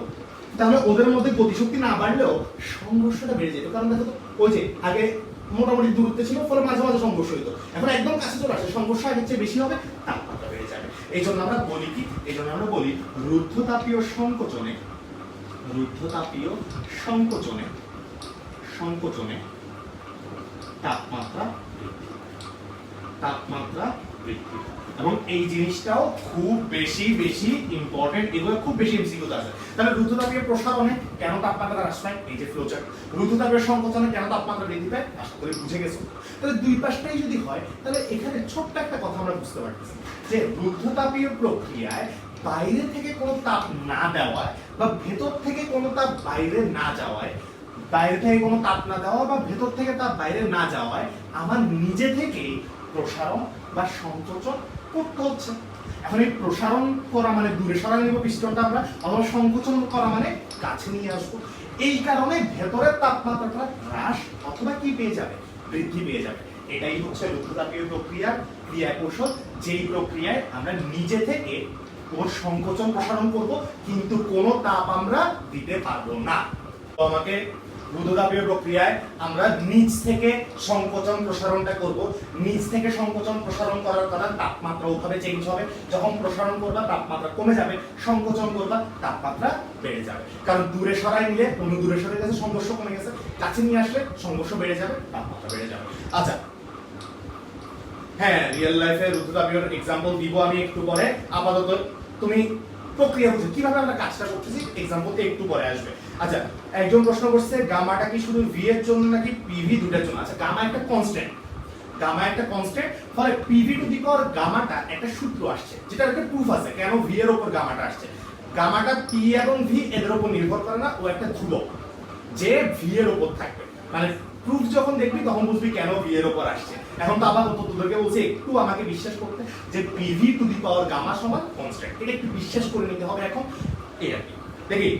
তাহলে ওদের মধ্যে গতিশক্তি না বাড়লেও সংঘর্ষটা বেড়ে যেত। কারণ দেখো তো, ওই যে আগে মোটামুটি দূরত্বে ছিল, ফলে মাঝে মাঝে সংঘর্ষ হইতো, এখন একদম কাছে চলে আসে, সংঘর্ষ আগের চেয়ে বেশি হবে, তাপমাত্রা বেড়ে যাবে। এই জন্য আমরা বলি কি, এই জন্য আমরা বলি রুদ্ধতাপীয় সংকোচনে, রুদ্ধতাপীয় সংকোচনে, সংকোচনে তাপমাত্রা, তাপমাত্রা বৃদ্ধি। এবং এই জিনিসটাও খুব বেশি বেশি ইম্পর্টেন্ট, এগুলো খুব বেশি এমসিকিউ আছে। তাহলে রুদ্ধতাপীয় প্রসারণে কেন তাপমাত্রা হ্রাস পায়? এই যে ফ্লোচার্ট। রুদ্ধতাপীয় সংকোচনে কেন তাপমাত্রা বৃদ্ধি পায়? আশা করি বুঝে গেছো। তাহলে দুই পাশটাই যদি হয় তাহলে এখানে ছোট্ট একটা কথা আমরা বুঝতে পারতেছি যে রুদ্ধতাপীয় প্রক্রিয়ায় বাইরে থেকে কোনো তাপ না দেওয়ায় বা ভেতর থেকে কোনো তাপ বাইরে না যাওয়ায়, বাইরে থেকে কোনো তাপ না দেওয়া বা ভেতর থেকে তাপ বাইরে না যাওয়ায় আমার নিজে থেকেই প্রসারণ বা সংকোচন করতে হচ্ছে। এখন এই প্রসারণ করা মানে দূরে সরাই নিব পিস্টনটা আমরা, অথবা সংকোচন করা মানে কাছে নিয়ে আসবো। এই কারণে ভেতরের তাপমাত্রাটা হ্রাস অথবা কি পেয়ে যাবে? বৃদ্ধি পেয়ে যাবে। এটাই হচ্ছে রুদ্ধতাপীয় প্রক্রিয়ার ক্রিয়া কৌশল, যেই প্রক্রিয়ায় আমরা নিজে থেকে ওর সংকোচন প্রসারণ করব, কিন্তু কোনো তাপ আমরা দিতে পারবো না। তো আমাকে রুদ্ধতাপীয় প্রক্রিয়ায় আমরা নিচ থেকে সংকোচন প্রসারণটা করব, নিচ থেকে সংকোচন প্রসারণ করার কারণে তাপমাত্রা ওভাবে চেঞ্জ হবে। যখন প্রসারণ করবা তাপমাত্রা কমে যাবে, সংকোচন করবা তাপমাত্রা বেড়ে যাবে। কারণ দূরে সরাই নিলে অন্য দূরে সরে গেছে, সংঘর্ষ কমে গেছে, কাছে নিয়ে আসলে সংঘর্ষ বেড়ে যাবে, তাপমাত্রা বেড়ে যাবে। আচ্ছা, হ্যাঁ, রিয়েল লাইফে রুদ্ধতাপীয় এক্সাম্পল দিব আমি একটু পরে। আপাতত তুমি প্রক্রিয়া বুঝে কিভাবে আমরা কাজটা করতেছি এক্সাম্পল একটু পরে আসবে। আচ্ছা, একজন প্রশ্ন করছে গামাটা কি শুধু ভি এর জন্য নাকি পিভি দুটার জন্য? আচ্ছা, গামা একটা কনস্ট্যান্ট, গামা একটা কনস্ট্যান্ট, ফলে পিভি টু দি পাওয়ার গামাটা একটা সূত্র আসছে যেটা একটা প্রুফ আছে কেন ভি এর উপর গামাটা আসছে। গামাটা পি এবং ভি এদের উপর নির্ভর করে না, ও একটা ধ্রুবক যে ভি এর উপর থাকবে। মানে প্রুফ যখন দেখবি তখন বুঝবি কেন ভি এর উপর আসছে। এখন তো আবার তোদেরকে বলছে একটু আমাকে বিশ্বাস করতে যে PV to the power gamma সমান কনস্ট্যান্ট, এটা একটু বিশ্বাস করে নিতে হবে। এখন এই আর কি দেখি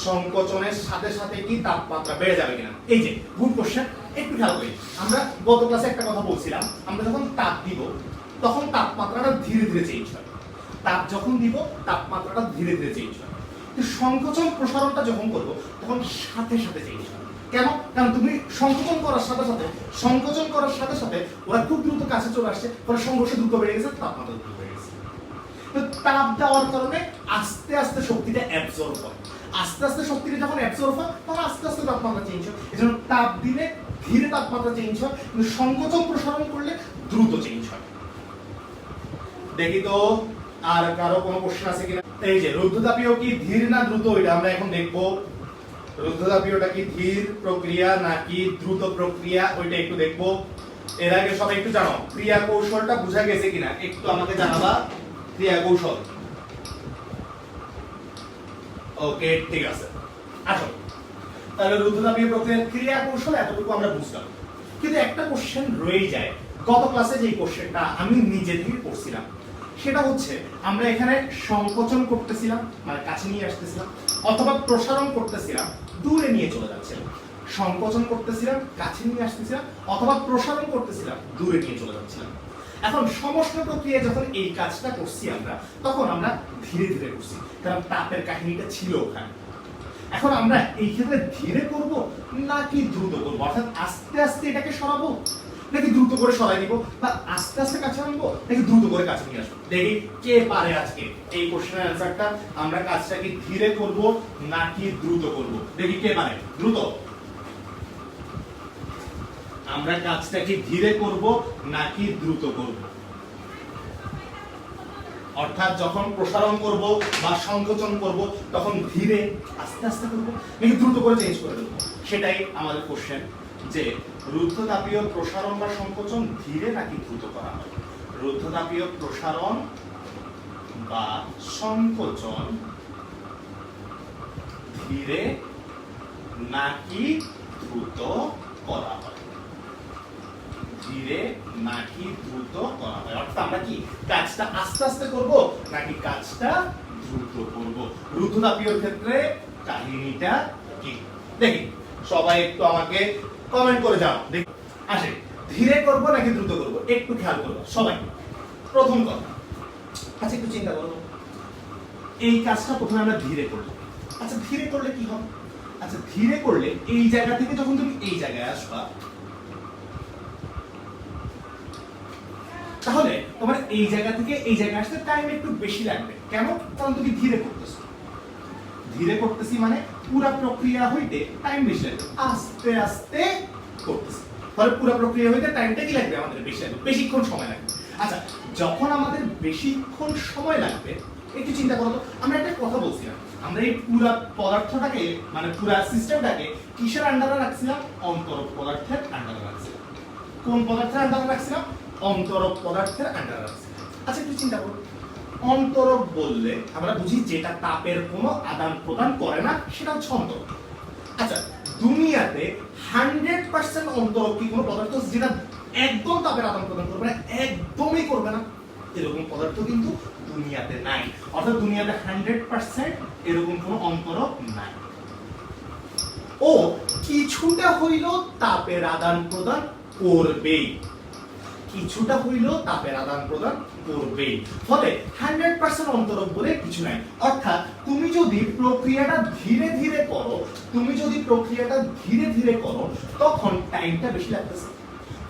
সংকোচনের সাথে সাথে কি তাপমাত্রা বেড়ে যাবে কিনা। এই যে গুড কোশ্চেন, একটু খেয়াল করি। আমরা গত ক্লাসে একটা কথা বলছিলাম, আমরা যখন তাপ দিব তখন তাপমাত্রাটা ধীরে ধীরে চেঞ্জ হয়। তাপ যখন দিব তাপমাত্রাটা ধীরে ধীরে চেঞ্জ হয়। সংকোচন প্রসারণটা যখন করব তখন সাথে সাথে চেঞ্জ হয়। কেন? কারণ তুমি সংকোচন করার সাথে সাথে, সংকোচন করার সাথে সাথে ওরা খুব দ্রুত কাছে চলে আসছে, ফলে সংঘর্ষ দ্রুত বেড়ে গেছে, তাপমাত্রা দ্রুত বেড়ে গেছে। তো তাপ দেওয়ার কারণে আস্তে আস্তে শক্তিটা অ্যাবজর্ব হয়, আস্তে আস্তে শক্তিটা যখন অ্যাবজর্ব হয় তখন আস্তে আস্তে তাপমাত্রা চেঞ্জ হয়। এজন্য তাপ দিলে ধীরে তাপমাত্রা চেঞ্জ হয়, কিন্তু সংকোচন প্রসারণ করলে দ্রুত চেঞ্জ হয়। দেখি তো আর কারো কোনো কোশ্চেন আছে কিনা? এই যে রুদ্ধতাপীয় কি ধীর না দ্রুত, এটা আমরা এখন দেখবো। রুদ্ধতাপীয়টা কি ধীর প্রক্রিয়া নাকি দ্রুত প্রক্রিয়া, ওইটা একটু দেখবো। এর আগে সবাই একটু জানো ক্রিয়া কৌশলটা বোঝা গেছে কিনা, একটু আমাকে জানাবা। ক্রিয়া কৌশল, ওকে ঠিক আছে। আচ্ছা, তাহলে রুদ্ধতাপীয় প্রক্রিয়ার ক্রিয়া কৌশল এতটুকু আমরা বুঝলাম, কিন্তু একটা কোশ্চেন রয়ে যায়। গত ক্লাসে যে কোশ্চেনটা আমি নিজে থেকে করছিলাম, সেটা হচ্ছে আমরা এখানে সংকোচন করতেছিলাম মানে কাছে নিয়ে আসতেছিলাম, অথবা প্রসারণ করতেছিলাম দূরে নিয়ে চলে যাচ্ছিলাম। সংকোচন করতেছিলাম কাছে নিয়ে আসতেছিলাম, অথবা প্রসারণ করতেছিলাম দূরে নিয়ে চলে যাচ্ছিলাম। এখন সমষ্ণ প্রক্রিয়া যখন এই কাজটা করছি আমরা, তখন আমরা ধীরে ধীরে করছি, কারণ তাপের কাহিনীটা ছিল ওখানে। এখন আমরা এই ক্ষেত্রে ধীরে করব নাকি দ্রুত করব, অর্থাৎ আস্তে আস্তে এটাকে সরাবো নাকি দ্রুত করে সরাই দিব, বা আস্তে আস্তে কাছে আনবো নাকি দ্রুত করে কাছে নিয়ে আসবো। দেখি কে পারে আজকে এই কোশ্চেনের অ্যানসারটা। আমরা কাজটা কি ধীরে করব নাকি দ্রুত করব, দেখি কে পারে। দ্রুত, আমরা কাজটা কি ধীরে করব নাকি দ্রুত করব, অর্থাৎ যখন প্রসারণ করব বা সংকোচন করব তখন ধীরে আস্তে আস্তে করব নাকি দ্রুত করে চেঞ্জ করে দেব, সেটাই আমাদের কোশ্চেন। যে রুদ্ধতাপীয় প্রসারণ বা সংকোচন ধীরে নাকি দ্রুত করা হয়। রুদ্ধতাপীয় প্রসারণ বা সংকোচন ধীরে নাকি দ্রুত করা হয়, ধীরে নাকি দ্রুত করা হয়, অর্থাৎ আমরা কি কাজটা আস্তে আস্তে করব নাকি কাজটা দ্রুত করব। রুদ্ধতাপীয়র ক্ষেত্রে কাহিনীটা কি, দেখি সবাই একটু আমাকে কমেন্ট করে যাও। দেখি আসে ধীরে করব নাকি দ্রুত করব, একটু খেয়াল করব সবাই। প্রথম কথা, আচ্ছা একটু চিন্তা করো, এই কাজটা প্রথমে আমরা ধীরে করব। আচ্ছা ধীরে করলে কি হবে? আচ্ছা ধীরে করলে এই জায়গা থেকে যখন তুমি এই জায়গায় আসবা, তাহলে তোমার এই জায়গা থেকে এই জায়গায় আসতে টাইম একটু বেশি লাগবে। কেন? কারণ তুমি ধীরে করতেছো। ধীরে করতেছি মানে পুরো প্রক্রিয়া হইতে টাইম বেশি লাগবে, আস্তে আস্তে করতেছি, তাহলে পুরো প্রক্রিয়া হইতে টাইমটা কি লাগবে আমাদের বেশি লাগবে, বেশিক্ষণ সময় লাগবে। আচ্ছা যখন আমাদের বেশিক্ষণ সময় লাগবে, একটু চিন্তা করো তো, আমরা একটা কথা বলছিলাম, আমরা এই পুরো পদার্থটাকে মানে পুরো সিস্টেমটাকে কিসের আন্ডারে রাখছিলাম? অন্তরক পদার্থের আন্ডারে রাখছিলাম। কোন পদার্থের আন্ডারে রাখছিলাম? অন্তরক পদার্থের আন্ডারে রাখছিলাম। আচ্ছা একটু চিন্তা করো, অন্তরক বললে আমরা বুঝি যেটা তাপের কোনো আদান প্রদান করে না, সেটা হচ্ছে অন্তরক। আচ্ছা দুনিয়াতে 100% অন্তরক কি কোনো পদার্থ যেটা একদম তাপের আদান প্রদান করবে না, একদমই করবে না? এরকম পদার্থ কিন্তু দুনিয়াতে নাই, অর্থাৎ দুনিয়াতে 100% এরকম কোনো অন্তরক নাই। ও কিছুটা হইল তাপের আদান প্রদান করবেই, কিছুটা হইল তাপের আদান প্রদান করবেই, ফলে 100% অন্তরক বলে কিছু নাই। অর্থাৎ তুমি যদি প্রক্রিয়াটা ধীরে ধীরে করো, তুমি যদি প্রক্রিয়াটা ধীরে ধীরে করো তখন টাইমটা বেশি লাগতেছে,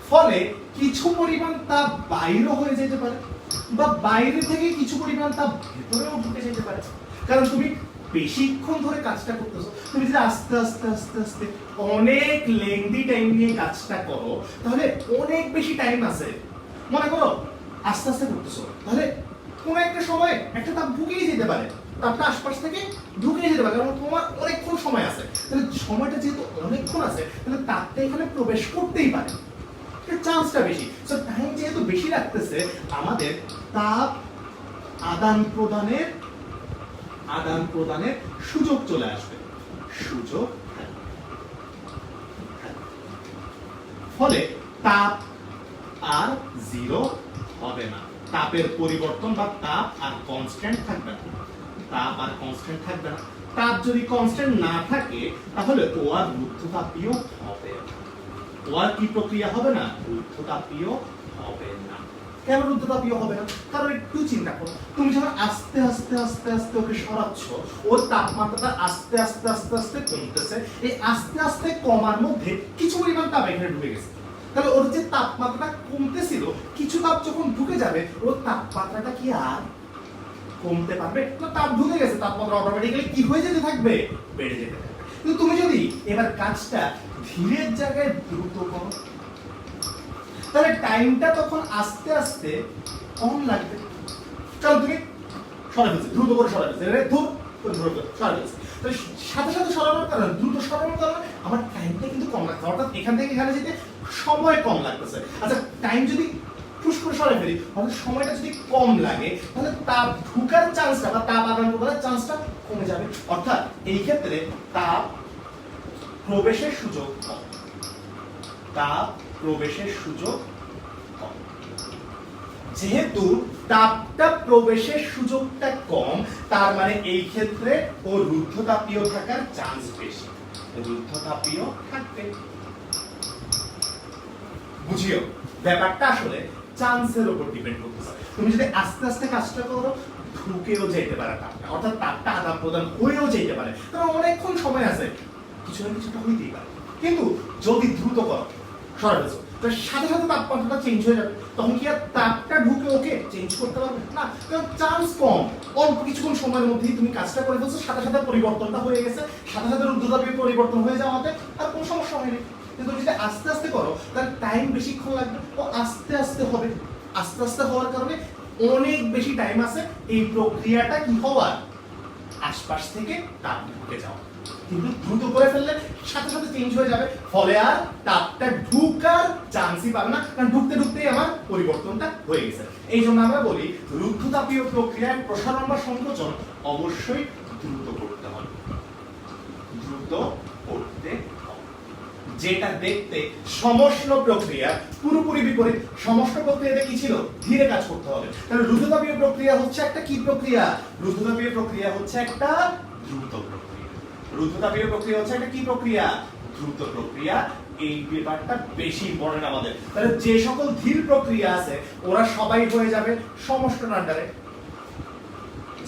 ফলে কিছু পরিমাণ তাপ বাইরে হয়ে যেতে পারে, বা বাইরে থেকে কিছু পরিমাণ তাপ ভেতরেও ঢুকে যেতে পারে। কারণ তুমি বেশিক্ষণ ধরে কাজটা করতেছো, তুমি যদি আস্তে আস্তে আস্তে আস্তে অনেক লেংদি টাইম নিয়ে কাজটা করো, তাহলে অনেক বেশি টাইম আছে। মনে করো আস্তে আস্তে করতেছো, তাহলে কোনো একটা সময় একটা তাপ ঢুকেই যেতে পারে, তাপটা আশপাশ থেকে ঢুকে যেতে পারে, কারণ তোমার অনেকক্ষণ সময় আছে। তাহলে সময়টা যেহেতু অনেকক্ষণ আছে, তাহলে তাপটা এখানে প্রবেশ করতেই পারে, চান্সটা বেশি। সো টাইম যেহেতু বেশি লাগতেছে, আমাদের তাপ আদান প্রদানের সুযোগ চলে আসবে, সুযোগ, ফলে তাপ আর জিরো হবে না, তাপের পরিবর্তন বা তাপ আর কনস্ট্যান্ট থাকবে না, তাপ আর কনস্ট্যান্ট থাকবে না। তাপ যদি কনস্ট্যান্ট না থাকে, তাহলে ও আর রুদ্ধতাপীয় হবে না। ও আর কি প্রক্রিয়া হবে না? রুদ্ধতাপীয় হবে না। কেন রুদ্ধতাপীয় হবে না? কারণ একটু চিন্তা করো, তুমি যখন আস্তে আস্তে আস্তে আস্তে ওকে সরাচ্ছ, ওর তাপমাত্রাটা আস্তে আস্তে আস্তে আস্তে কমতেছে, এই আস্তে আস্তে কমার মধ্যে কিছু পরিমাণ তাপ এখানে ঢুকে গেছে, তাহলে ওর যে তাপমাত্রাটা কমতেছিল, কিছু তাপ যখন ঢুকে যাবে, ওর তাপমাত্রাটা কি আর কমতে পারবে না? তাপ ঢুকে গেছে, তাপমাত্রা অটোমেটিক্যালি কি হয়ে যেতে থাকবে? বেড়ে যেতে থাকবে। কিন্তু তুমি যদি এবার কাজটা ধীরের জায়গায় দ্রুত করো, তাহলে টাইমটা তখন আস্তে আস্তে কম লাগবে, কারণ তুমি সরাই ফেলছে, দ্রুত করে সরাই ফেলছে, সরাই ফেলছে। তো সাথে সাথে সরানোর কারণে, দ্রুত সরানোর কারণে আমার টাইমটা কিন্তু কম লাগছে, অর্থাৎ এখান থেকে এখানে যেতে সময় কম লাগতেছে। আচ্ছা টাইম যদি পুশ করে সরাই ফেলি, তাহলে সময়টা যদি কম লাগে, তাহলে তাপ ঢুকার চান্সটা বা তাপ আদান প্রদানের চান্সটা কমে যাবে। অর্থাৎ এই ক্ষেত্রে তাপ প্রবেশের সুযোগ কম, তাপ প্রবেশের সুযোগ কম। যেহেতু তাপটা প্রবেশের সুযোগটা কম, তার মানে এই ক্ষেত্রে ও রুদ্ধতাপীয় থাকার চান্স বেশি, রুদ্ধতাপীয় থাকবে। বুঝিও ব্যাপারটা আসলে চান্সের উপর ডিপেন্ড করতেছে। তুমি যদি আস্তে আস্তে কাজটা করো, ঢুকেও যেতে পারে তাপটা, অর্থাৎ তাপটা আদান প্রদান হয়েও যেতে পারে, কারণ অনেকক্ষণ সময় আছে, কিছু না কিছুটা হইতেই পারে। কিন্তু যদি দ্রুত করো, সরাই ফেলছো, তো সাথে সাথে তাপমাত্রাটা চেঞ্জ হয়ে যাবে, তখন কি আর তাপটা ঢুকে ওকে চেঞ্জ করতে পারবে না, কারণ চান্স কম। অল্প কিছুক্ষণ সময়ের মধ্যেই তুমি কাজটা করে ফেলছো, সাথে সাথে পরিবর্তনটা হয়ে গেছে, সাথে সাথে রুদ্ধতাপীয় পরিবর্তন হয়ে যাওয়াতে আর কোনো সমস্যা হয়নি। কিন্তু যদি আস্তে আস্তে করো, তার টাইম বেশিক্ষণ লাগবে, ও আস্তে আস্তে হবে। আস্তে আস্তে হওয়ার কারণে অনেক বেশি টাইম আছে এই প্রক্রিয়াটা কি হওয়ার, আশপাশ থেকে তাপ ঢুকে যাওয়া। কিন্তু দ্রুত করে ফেললে সাথে সাথে চেঞ্জ হয়ে যাবে, ফলে আর তাপটা ঢুকার চান্সই পাবে না, কারণ ঢুকতে ঢুকতেই আমার পরিবর্তনটা হয়ে গেছে। এই জন্য আমরা বলি রুদ্ধতাপীয় প্রক্রিয়ায় প্রসারণ বা সংকোচন অবশ্যই দ্রুত করতে হবে, দ্রুত করতে হবে। যেটা দেখতে সমষ্ণ প্রক্রিয়া পুরোপুরি বিপরীত। সমষ্ণ প্রক্রিয়াতে কি ছিল, ধীরে কাজ করতে হবে। তাহলে রুদ্ধতাপীয় প্রক্রিয়া হচ্ছে একটা কি প্রক্রিয়া, রুদ্ধতাপীয় প্রক্রিয়া হচ্ছে একটা দ্রুত প্রক্রিয়া। রুদ্ধতাপীয় প্রক্রিয়া হচ্ছে একটা কি প্রক্রিয়া, দ্রুত প্রক্রিয়া। এই ব্যাপারটা বেশি ইম্পর্টেন্ট আমাদের। তাহলে যে সকল ধীর প্রক্রিয়া আছে ওরা সবাই হয়ে যাবে সমষ্ণ আন্ডারে,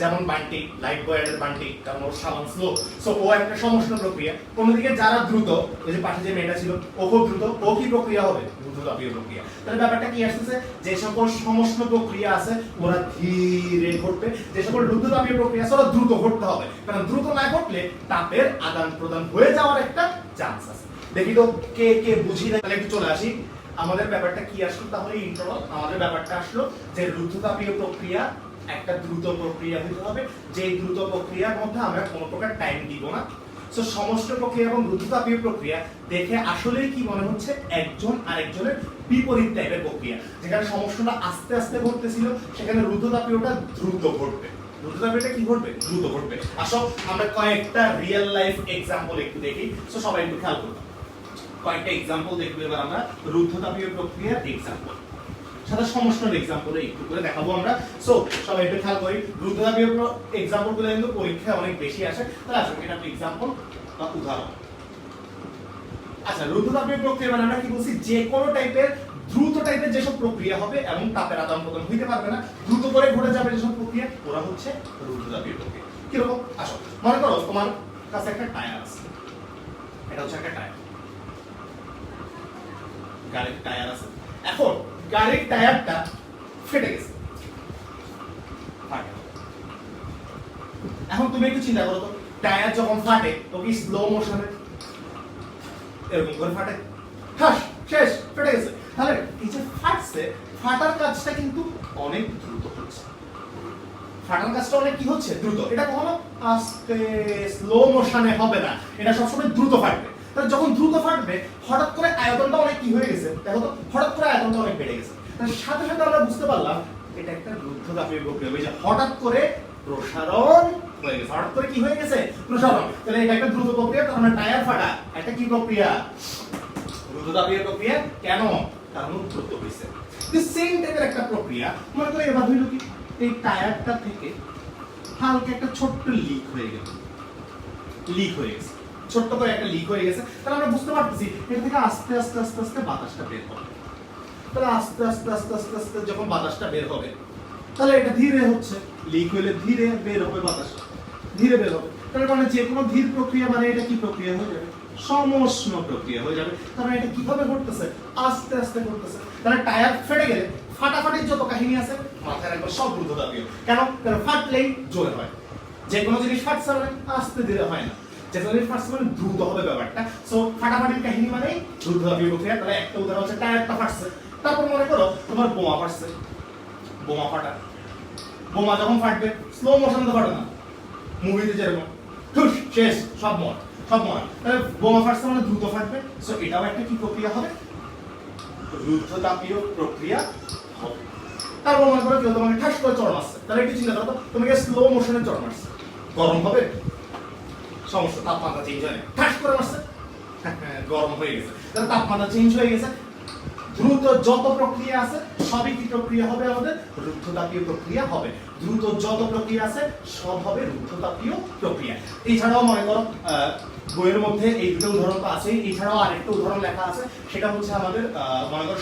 যেমন বান্টি, লাইট বয়ের বান্টি, কারণ ওর সাবান স্লো, সো ও একটা সমষ্ণ প্রক্রিয়া। অন্যদিকে যারা দ্রুত, ওই যে পাশে যে মেয়েটা ছিল ও খুব দ্রুত, ও কি প্রক্রিয়া হবে, রুদ্ধতাপীয় প্রক্রিয়া। তাহলে ব্যাপারটা কি আসছে, যে সকল সমষ্ণ প্রক্রিয়া আছে ওরা ধীরে ঘটবে, যে সকল রুদ্ধতাপীয় প্রক্রিয়া আছে ওরা দ্রুত ঘটতে হবে, কারণ দ্রুত না ঘটলে তাপের আদান প্রদান হয়ে যাওয়ার একটা চান্স আছে। দেখি তো কে কে বুঝি না, তাহলে একটু চলে আসি। আমাদের ব্যাপারটা কি আসলো, তাহলে ইন্ট্রো আমাদের ব্যাপারটা আসলো যে রুদ্ধতাপীয় প্রক্রিয়া একটা দ্রুত প্রক্রিয়া হতে হবে, যে দ্রুত প্রক্রিয়ার মধ্যে আমরা কোনো প্রকার টাইম দিব না। সো সমষ্ণ প্রক্রিয়া এবং রুদ্ধতাপীয় প্রক্রিয়া দেখে আসলে কি মনে হচ্ছে, একজন আরেকজনের বিপরীত টাইপের প্রক্রিয়া। যেখানে সমষ্ণটা আস্তে আস্তে ঘটতেছিল, সেখানে রুদ্ধতাপীয়টা দ্রুত ঘটবে। রুদ্ধতাপীয়টা কি ঘটবে, দ্রুত ঘটবে। আসো আমরা কয়েকটা রিয়েল লাইফ এক্সাম্পল একটু দেখি। সো সবাই একটু খেয়াল করুন, কয়েকটা এক্সাম্পল দেখবো এবার আমরা রুদ্ধতাপীয় প্রক্রিয়ার এক্সাম্পল, সাথে সমষ্ণের এক্সাম্পল একটু করে দেখাবো আমরা। সো সবাই একটু খেয়াল করি, রুদ্ধতাপীয় এক্সাম্পল গুলো কিন্তু পরীক্ষায় অনেক বেশি আসে, তাহলে আসলে এটা একটা এক্সাম্পল বা উদাহরণ। আচ্ছা রুদ্ধতাপীয় প্রক্রিয়া মানে আমরা কি বলছি, যে কোনো টাইপের দ্রুত টাইপের যেসব প্রক্রিয়া হবে এবং তাপের আদান প্রদান হইতে পারবে না, দ্রুত করে ঘটে যাবে যেসব প্রক্রিয়া, ওরা হচ্ছে রুদ্ধতাপীয় প্রক্রিয়া। কিরকম, আসো মনে করো তোমার কাছে একটা টায়ার আছে, এটা হচ্ছে একটা টায়ার, গাড়ির টায়ার আছে। এখন গাড়ির টায়ারটা ফেটে গেছে, এখন তুমি একটু চিন্তা করো তো, টায়ার যখন ফাটে তো কি স্লো মোশনে এরকম করে ফাটে, হাস শেষ ফেটে গেছে। তাহলে এই যে ফাটছে, ফাটার কাজটা কিন্তু অনেক দ্রুত হচ্ছে, ফাটার কাজটা অনেক কি হচ্ছে, দ্রুত। এটা কখনো আস্তে স্লো মোশনে হবে না, এটা সবসময় দ্রুত ফাটবে। তাহলে যখন দ্রুত ফাটবে, হঠাৎ করে আয়তনটা অনেক কি হয়ে গেছে, দেখো তো হঠাৎ করে আয়তনটা অনেক বেড়ে গেছে। তাহলে সাথে সাথে আমরা বুঝতে পারলাম এটা একটা রুদ্ধতাপীয় প্রক্রিয়া, এই যে হঠাৎ করে প্রসারণ হয়ে গেছে, হঠাৎ করে কি হয়ে গেছে, প্রসারণ। তাহলে এটা একটা দ্রুত প্রক্রিয়া, কারণ টায়ার ফাটা একটা কি প্রক্রিয়া, রুদ্ধতাপীয় প্রক্রিয়া। কেন, কারণ দ্রুত হইছে। দি সেম টাইপের একটা প্রক্রিয়া মনে করে এবার হইল কি, এই টায়ারটা থেকে হালকা একটা ছোট্ট লিক হয়ে গেল, লিক হয়ে গেছে, ছোট্ট করে একটা লিক হয়ে গেছে। তাহলে আমরা বুঝতে পারতেছি এটা থেকে আস্তে আস্তে আস্তে আস্তে বাতাসটা বের হবে। তাহলে আস্তে আস্তে আস্তে আস্তে আস্তে যখন বাতাসটা বের হবে, তাহলে এটা ধীরে হচ্ছে, লিক হইলে ধীরে বের হবে বাতাস, ধীরে বের হবে। তাহলে মানে যে কোনো ধীর প্রক্রিয়া মানে এটা কি প্রক্রিয়া হয়ে যাবে, সমষ্ণ প্রক্রিয়া হয়ে যাবে। তাহলে এটা কিভাবে ঘটতেছে, আস্তে আস্তে ঘটতেছে। তাহলে টায়ার ফেটে গেলে ফাটাফাটির যত কাহিনী আছে মাথায় রাখবে সব রুদ্ধতাপীয়। কেন, কারণ ফাটলেই জোরে হয়, যে কোনো জিনিস ফাটছে মানে আস্তে ধীরে হয় না, যে কোনো জিনিস ফাটছে মানে দ্রুত হবে ব্যাপারটা। সো ফাটাফাটির কাহিনী মানে রুদ্ধতাপীয় প্রক্রিয়া। তাহলে একটা উদাহরণ হচ্ছে টায়ারটা ফাটছে। তারপর মনে করো তোমার বোমা ফাটছে, বোমা ফাটা, বোমা যখন ফাটবে স্লো মোশনে তো ফাটে না, মুভিতে যেরকম ঠুস শেষ সব মর সব মর, তাহলে বোমা ফাটছে মানে দ্রুত ফাটবে। সো এটাও একটা কি প্রক্রিয়া হবে, রুদ্ধতাপীয় প্রক্রিয়া হবে। তারপর মনে করো কেউ তোমাকে ঠাস করে চড় মারছে, তাহলে একটু চিন্তা করো তো, তোমাকে স্লো মোশনে চড় মারছে, গরম হবে, সমস্যা তাপমাত্রা চেঞ্জ হয় না, ঠাস করে মারছে গরম হয়ে গেছে, তাহলে তাপমাত্রা চেঞ্জ হয়ে গেছে। দ্রুত যত প্রক্রিয়া আছে সবই কি প্রক্রিয়া হবে, আমাদের রুদ্ধতাপীয় প্রক্রিয়া হবে। দ্রুত যত প্রক্রিয়া আছে সব হবে রুদ্ধতাপীয় প্রক্রিয়া। এছাড়াও মনে করো বইয়ের মধ্যে এই দুটো উদাহরণ তো আছেই, এছাড়াও আরেকটা উদাহরণ লেখা আছে, সেটা হচ্ছে আমাদের মনে করো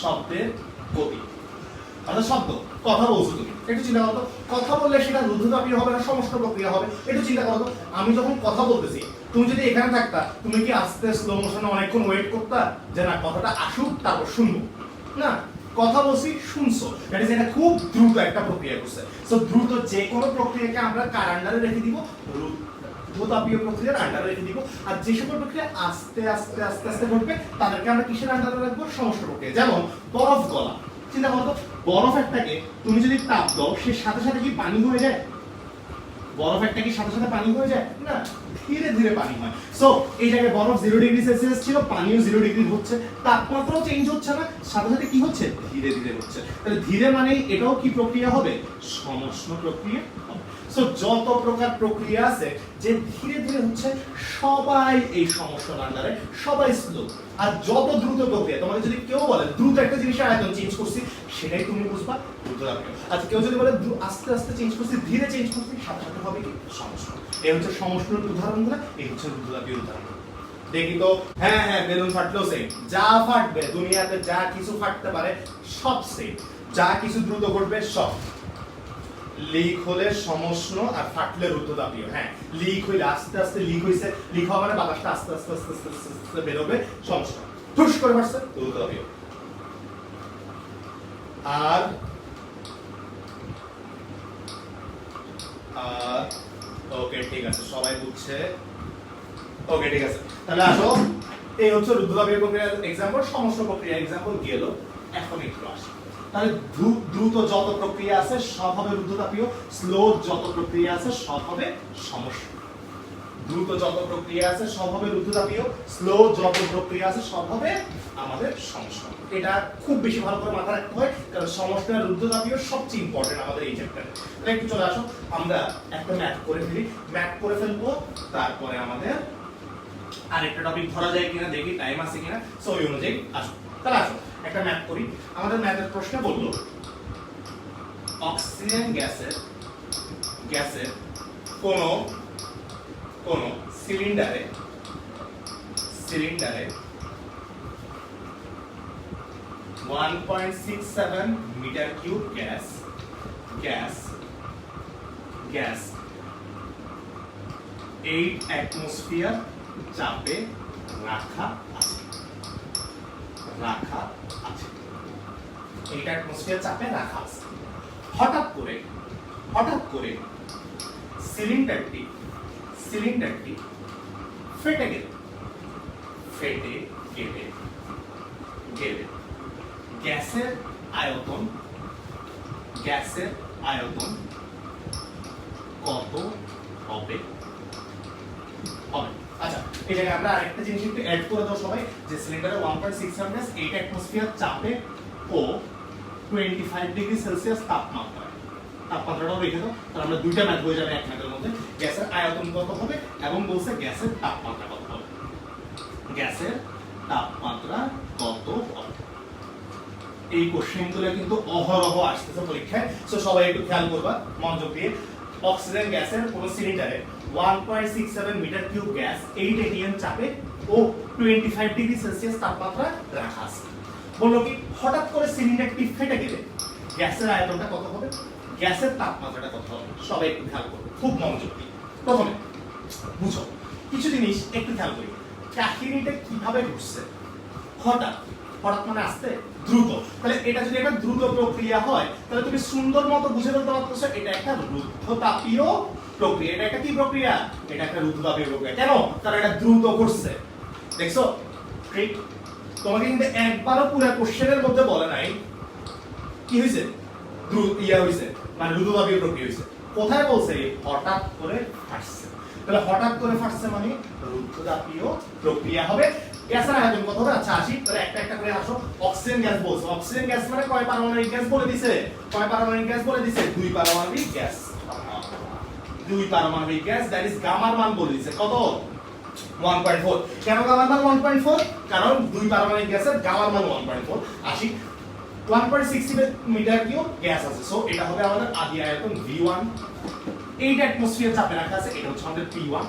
শব্দের গতি, অর্থাৎ শব্দ কথা বলছো তুমি, একটু চিন্তা করো তো, কথা বললে সেটা রুদ্ধতাপীয় হবে না সমস্ত প্রক্রিয়া হবে, একটু চিন্তা করো তো। আমি যখন কথা বলতেছি, তুমি যদি এখানে থাকতা, তুমি কি আস্তে স্লো মোশনে অনেকক্ষণ ওয়েট করতা যে না কথাটা আসুক তারপর শুনবো? না, কথা বলছি শুনছো, দ্যাট ইজ এটা খুব দ্রুত একটা প্রক্রিয়া করছে। সো দ্রুত যে কোনো প্রক্রিয়াকে আমরা কার আন্ডারে রেখে দিব, রুদ্ধতাপীয় প্রক্রিয়ার আন্ডারে রেখে দিব। আর যে সকল প্রক্রিয়া আস্তে আস্তে আস্তে আস্তে ঘটবে তাদেরকে আমরা কিসের আন্ডারে রাখবো, সমস্ত প্রক্রিয়া। যেমন বরফ গলা, চিন্তা করো তো, বরফ একটাকে তুমি যদি তাপ দাও সে সাথে সাথে কি পানি হয়ে যায়? বরফ একটা কি সাথে সাথে পানি হয়ে যায় না, ধীরে ধীরে পানি হয়। সো এই জায়গায় বরফ 0 ডিগ্রি সেলসিয়াস ছিল, পানিও 0 ডিগ্রি হচ্ছে, তাপমাত্রাও চেঞ্জ হচ্ছে না, সাথে সাথে কি হচ্ছে, ধীরে ধীরে হচ্ছে। তাহলে ধীরে মানে এটাও কি প্রক্রিয়া হবে, সমষ্ণ প্রক্রিয়া হবে। সো যত প্রকার প্রক্রিয়া আছে যে ধীরে ধীরে হচ্ছে সবাই এই সমষ্ণর আন্ডারে, সবাই স্লো। আর যত দ্রুত প্রক্রিয়া, তোমাকে যদি কেউ বলে দ্রুত একটা জিনিসের আয়তন চেঞ্জ করছি, সেটাই তুমি বুঝবা রুদ্ধতাপীয়। আচ্ছা কেউ যদি বলে আস্তে আস্তে চেঞ্জ করছি, ধীরে চেঞ্জ করছি, সাথে সাথে হবে কি সমষ্ণ। এই হচ্ছে সমষ্ণের উদাহরণগুলো, এই হচ্ছে রুদ্ধতাপীয় উদাহরণ। দেখি তো, হ্যাঁ হ্যাঁ বেলুন ফাটলেও সেম, যা ফাটবে দুনিয়াতে যা কিছু ফাটতে পারে সব সেম, যা কিছু দ্রুত ঘটবে সব। লিক হলে সমষ্ণ আর ফাটলে রুদ্ধতাপীয়। হ্যাঁ, লিক হইলে আস্তে আস্তে লিক হইছে, লিক হওয়া মানে বাতাসটা আস্তে আস্তে আস্তে আস্তে আস্তে বেরোবে, সমষ্ণ। ঠুস করে ফাটছে রুদ্ধতাপীয়। আর ওকে ঠিক আছে, সবাই বুঝছে, ওকে ঠিক আছে। তাহলে আসো, এই হচ্ছে রুদ্ধতাপীয় প্রক্রিয়ার এক্সাম্পল, সমষ্ণ প্রক্রিয়ার এক্সাম্পল গেল। এখন একটু আসি, তাহলে দ্রুত যত প্রক্রিয়া আছে সব হবে রুদ্ধতাপীয়, স্লো যত প্রক্রিয়া আছে সব হবে সমষ্ণ। দ্রুত যত প্রক্রিয়া আছে সব হবে রুদ্ধতাপীয়, স্লো যত প্রক্রিয়া আছে সব হবে আমাদের সমষ্ণ। এটা খুব বেশি ভালো করে মাথায় রাখতে হয়, কারণ সমষ্ণ আর রুদ্ধতাপীয় সবচেয়ে ইম্পর্টেন্ট আমাদের এই চ্যাপ্টারে। তাহলে একটু চলে আসো, আমরা একটা ম্যাথ করে ফেলি, ম্যাথ করে ফেলবো, তারপরে আমাদের আরেকটা টপিক ধরা যায় কিনা দেখি, টাইম আছে কিনা, সো ওই অনুযায়ী আসো। তাহলে আসো একটা ম্যাথ করি। আমাদের ম্যাথের প্রশ্ন বললো অক্সিজেন গ্যাসের কোন সিলিন্ডারে 1.67 মিটার কিউব গ্যাস 8 অ্যাটমসফিয়ার চাপে রাখা আছে। 8 অ্যাটমসফিয়ার চাপে রাখা আছে। হঠাৎ করে সিলিন্ডারটি ফেটে গেলে গ্যাসের আয়তন কত হবে? আচ্ছা, এই জায়গায় আমরা আরেকটা জিনিস একটু অ্যাড করে দাও সবাই, যে সিলিন্ডারে 1.67 গ্যাস 8 অ্যাটমসফিয়ার চাপে ও 25 ডিগ্রি সেলসিয়াস তাপমাত্রাটাও রেখে দাও, তাহলে আমরা দুইটা ম্যাথ হয়ে যাবে এক ম্যাথের মধ্যে। গ্যাসের আয়তন কত হবে এবং বলছে গ্যাসের তাপমাত্রা কত হবে। এই কোশ্চেনগুলো কিন্তু অহরহ আসতেছে পরীক্ষায়, সো সবাই একটু খেয়াল করবা মনোযোগ দিয়ে। অক্সিজেন গ্যাসের কোন সিলিন্ডারে 1.67 মিটার কিউব গ্যাস 8 atm চাপে ও 25 ডিগ্রি সেলসিয়াস তাপমাত্রা রাখা আছে। বললো কি হঠাৎ করে সিলিন্ডারটি ফেটে গেলে গ্যাসের আয়তনটা কত হবে, গ্যাসের তাপমাত্রাটা কত হবে, সবাই একটু খেয়াল করবে খুব মনোযোগ দিয়ে। প্রথমে বুঝো কিছু জিনিস একটু খেয়াল করি, কাহিনীটা কিভাবে ঘটছে। হঠাৎ মানে আস্তে, দ্রুত। তাহলে এটা যদি একটা দ্রুত প্রক্রিয়া হয় তাহলে তুমি সুন্দর মতো বুঝে ফেলতে পারতেছো এটা একটা রুদ্ধতাপীয় প্রক্রিয়া। এটা একটা কি প্রক্রিয়া? এটা একটা রুদ্ধতাপীয় প্রক্রিয়া। কেন? কারণ এটা দ্রুত ঘটছে। দেখছো ঠিক, তোমাকে কিন্তু একবারও পুরো কোশ্চেনের মধ্যে বলে নাই কি হয়েছে, হইছে, মানে দ্রুততাপীয় প্রক্রিয়া হইছে। কোথায় বলছে? হঠাৎ করে ফাটছে। তাহলে হঠাৎ করে ফাটছে মানে রুদ্ধতাপীয় প্রক্রিয়া হবে। গ্যাসের আয়তন কত হবে? আচ্ছা আসি, তাহলে একটা একটা করে আসো। অক্সিজেন গ্যাস বলছে, অক্সিজেন গ্যাস মানে কয় পারমাণবিক গ্যাস বলে দিছে? কয় পারমাণবিক গ্যাস বলে দিছে? 2 পারমাণবিক গ্যাস। 2 পারমাণবিক গ্যাস, দ্যাট ইজ গামার মান বলে দিছে কত? 1.4। কেন গামার মান 1.4? কারণ 2 পারমাণবিক গ্যাসের গামার মান 1.4। আসি 1.67 মিটার কিউব গ্যাস আছে, সো এটা হবে আমাদের আদি আয়তন V1। 8 অ্যাটমসফিয়ার চাপে রাখা আছে, এটা হচ্ছে আমাদের P1।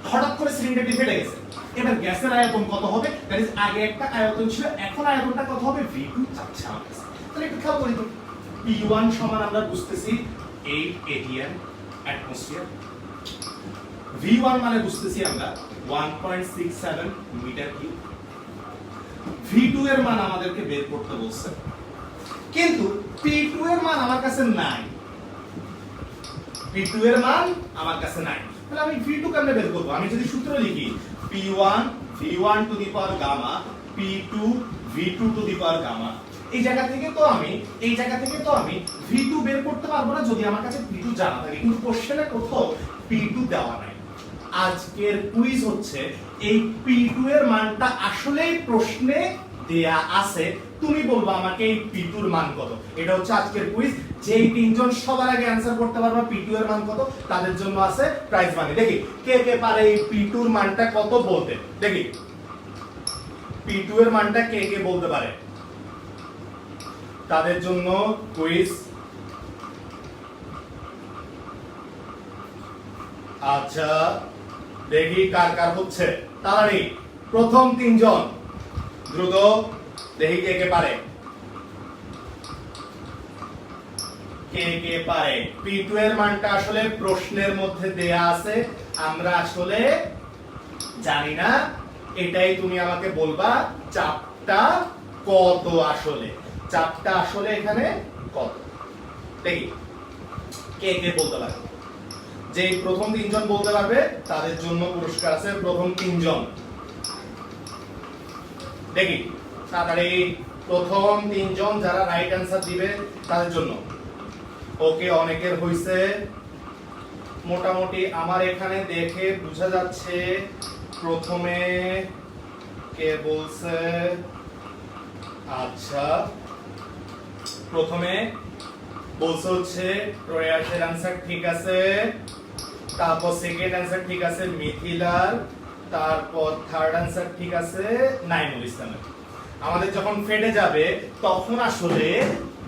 হঠাৎ করে সিলিন্ডারটি ফেটে গেছে, এবার গ্যাসের আয়তন কত হবে? দ্যাট ইজ আগে একটা আয়তন ছিল, এখন আয়তনটা কত হবে? V2 চাচ্ছে আমার কাছে। তাহলে একটু খেয়াল করি তো, P1 সমান আমরা বুঝতেছি 8 atm অ্যাটমসফিয়ার, V1 মানে বুঝতেছি আমরা 1.67 মিটার কিউব, V2 এর মান আমাদেরকে বের করতে বলছে, কিন্তু P2 এর মান আমার কাছে নাই। P2 এর মান আমার কাছে নাই, তাহলে আমি V2 কেমনে বের করব? আমি যদি সূত্র লিখি P1 V1 to the power gamma, P2 V2 to the power gamma, এই জায়গা থেকে তো আমি V2 বের করতে পারবো না যদি আমার কাছে P2 জানা থাকে, কিন্তু কোশ্চেনে কোথাও P2 দেওয়া নাই। আজকের কুইজ হচ্ছে এই P2 এর মানটা আসলেই প্রশ্নে দেয়া আছে, তুমি বলবা আমাকে এই P2 এর মান কত। এটা হচ্ছে আজকের কুইজ। যেই তিনজন সবার আগে অ্যানসার করতে পারবে P2 এর মান কত, তাদের জন্য আছে প্রাইজ মানি। দেখি কে কে পারে এই P2 এর মানটা কত বলতে। দেখি P2 এর মানটা কে কে বলতে পারে, তাদের জন্য কুইজ। আচ্ছা দেখি কার কার হচ্ছে, তাড়াতাড়ি প্রথম তিনজন দ্রুত দেখি কে কে পারে, কে কে পারে। P2 এর মানটা আসলে প্রশ্নের মধ্যে দেয়া আছে, আমরা আসলে জানি না, এটাই তুমি আমাকে বলবা চাপটা কত, আসলে চাপটা আসলে এখানে কত। দেখি কে কে বলতে পারে, যে প্রথম তিনজন বলতে পারবে তাদের জন্য পুরস্কার আছে। প্রথম তিনজন দেখি তাড়াতাড়ি, প্রথম তিনজন যারা রাইট অ্যানসার দিবে তাদের জন্য। ওকে, অনেকের হইছে মোটামুটি, আমার এখানে দেখে বোঝা যাচ্ছে। প্রথমে কে বলছে? আচ্ছা প্রথমে বলছে হচ্ছে প্রয়াসের অ্যানসার ঠিক আছে, তারপর সেকেন্ড অ্যানসার ঠিক আছে মিথিলার, তারপর থার্ড অ্যানসার ঠিক আছে নাইমুল ইসলামের। আমাদের যখন ফেটে যাবে তখন আসলে,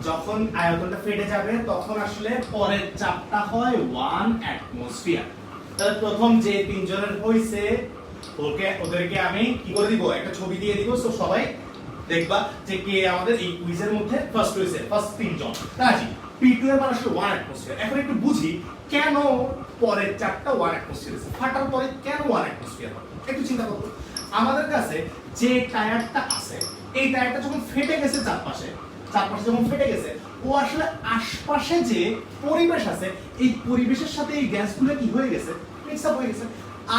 যখন আয়তনটা ফেটে যাবে তখন আসলে পরের চাপটা হয় 1 অ্যাটমসফিয়ার। তাহলে প্রথম যে তিনজনের হইছে ওদেরকে আমি কি করে দিব, একটা ছবি দিয়ে দিব, সো সবাই দেখবা যে কে আমাদের এই কুইজের মধ্যে ফার্স্ট হইছে, ফার্স্ট তিনজন। তাহলে P2 এর মান আসলে 1 অ্যাটমসফিয়ার। এখন একটু বুঝি কেন পরের চাপটা 1 অ্যাটমসফিয়ার আছে, ফাটার পরে কেন 1 অ্যাটমসফিয়ার হবে। একটু চিন্তা করো, আমাদের কাছে যে টায়ারটা আছে, এই টায়ারটা যখন ফেটে গেছে চারপাশে যখন ফেটে গেছে, ও আসলে আশপাশে যে পরিবেশ আছে এই পরিবেশের সাথে এই গ্যাসগুলো কি হয়ে গেছে, মিক্স আপ হয়ে গেছে।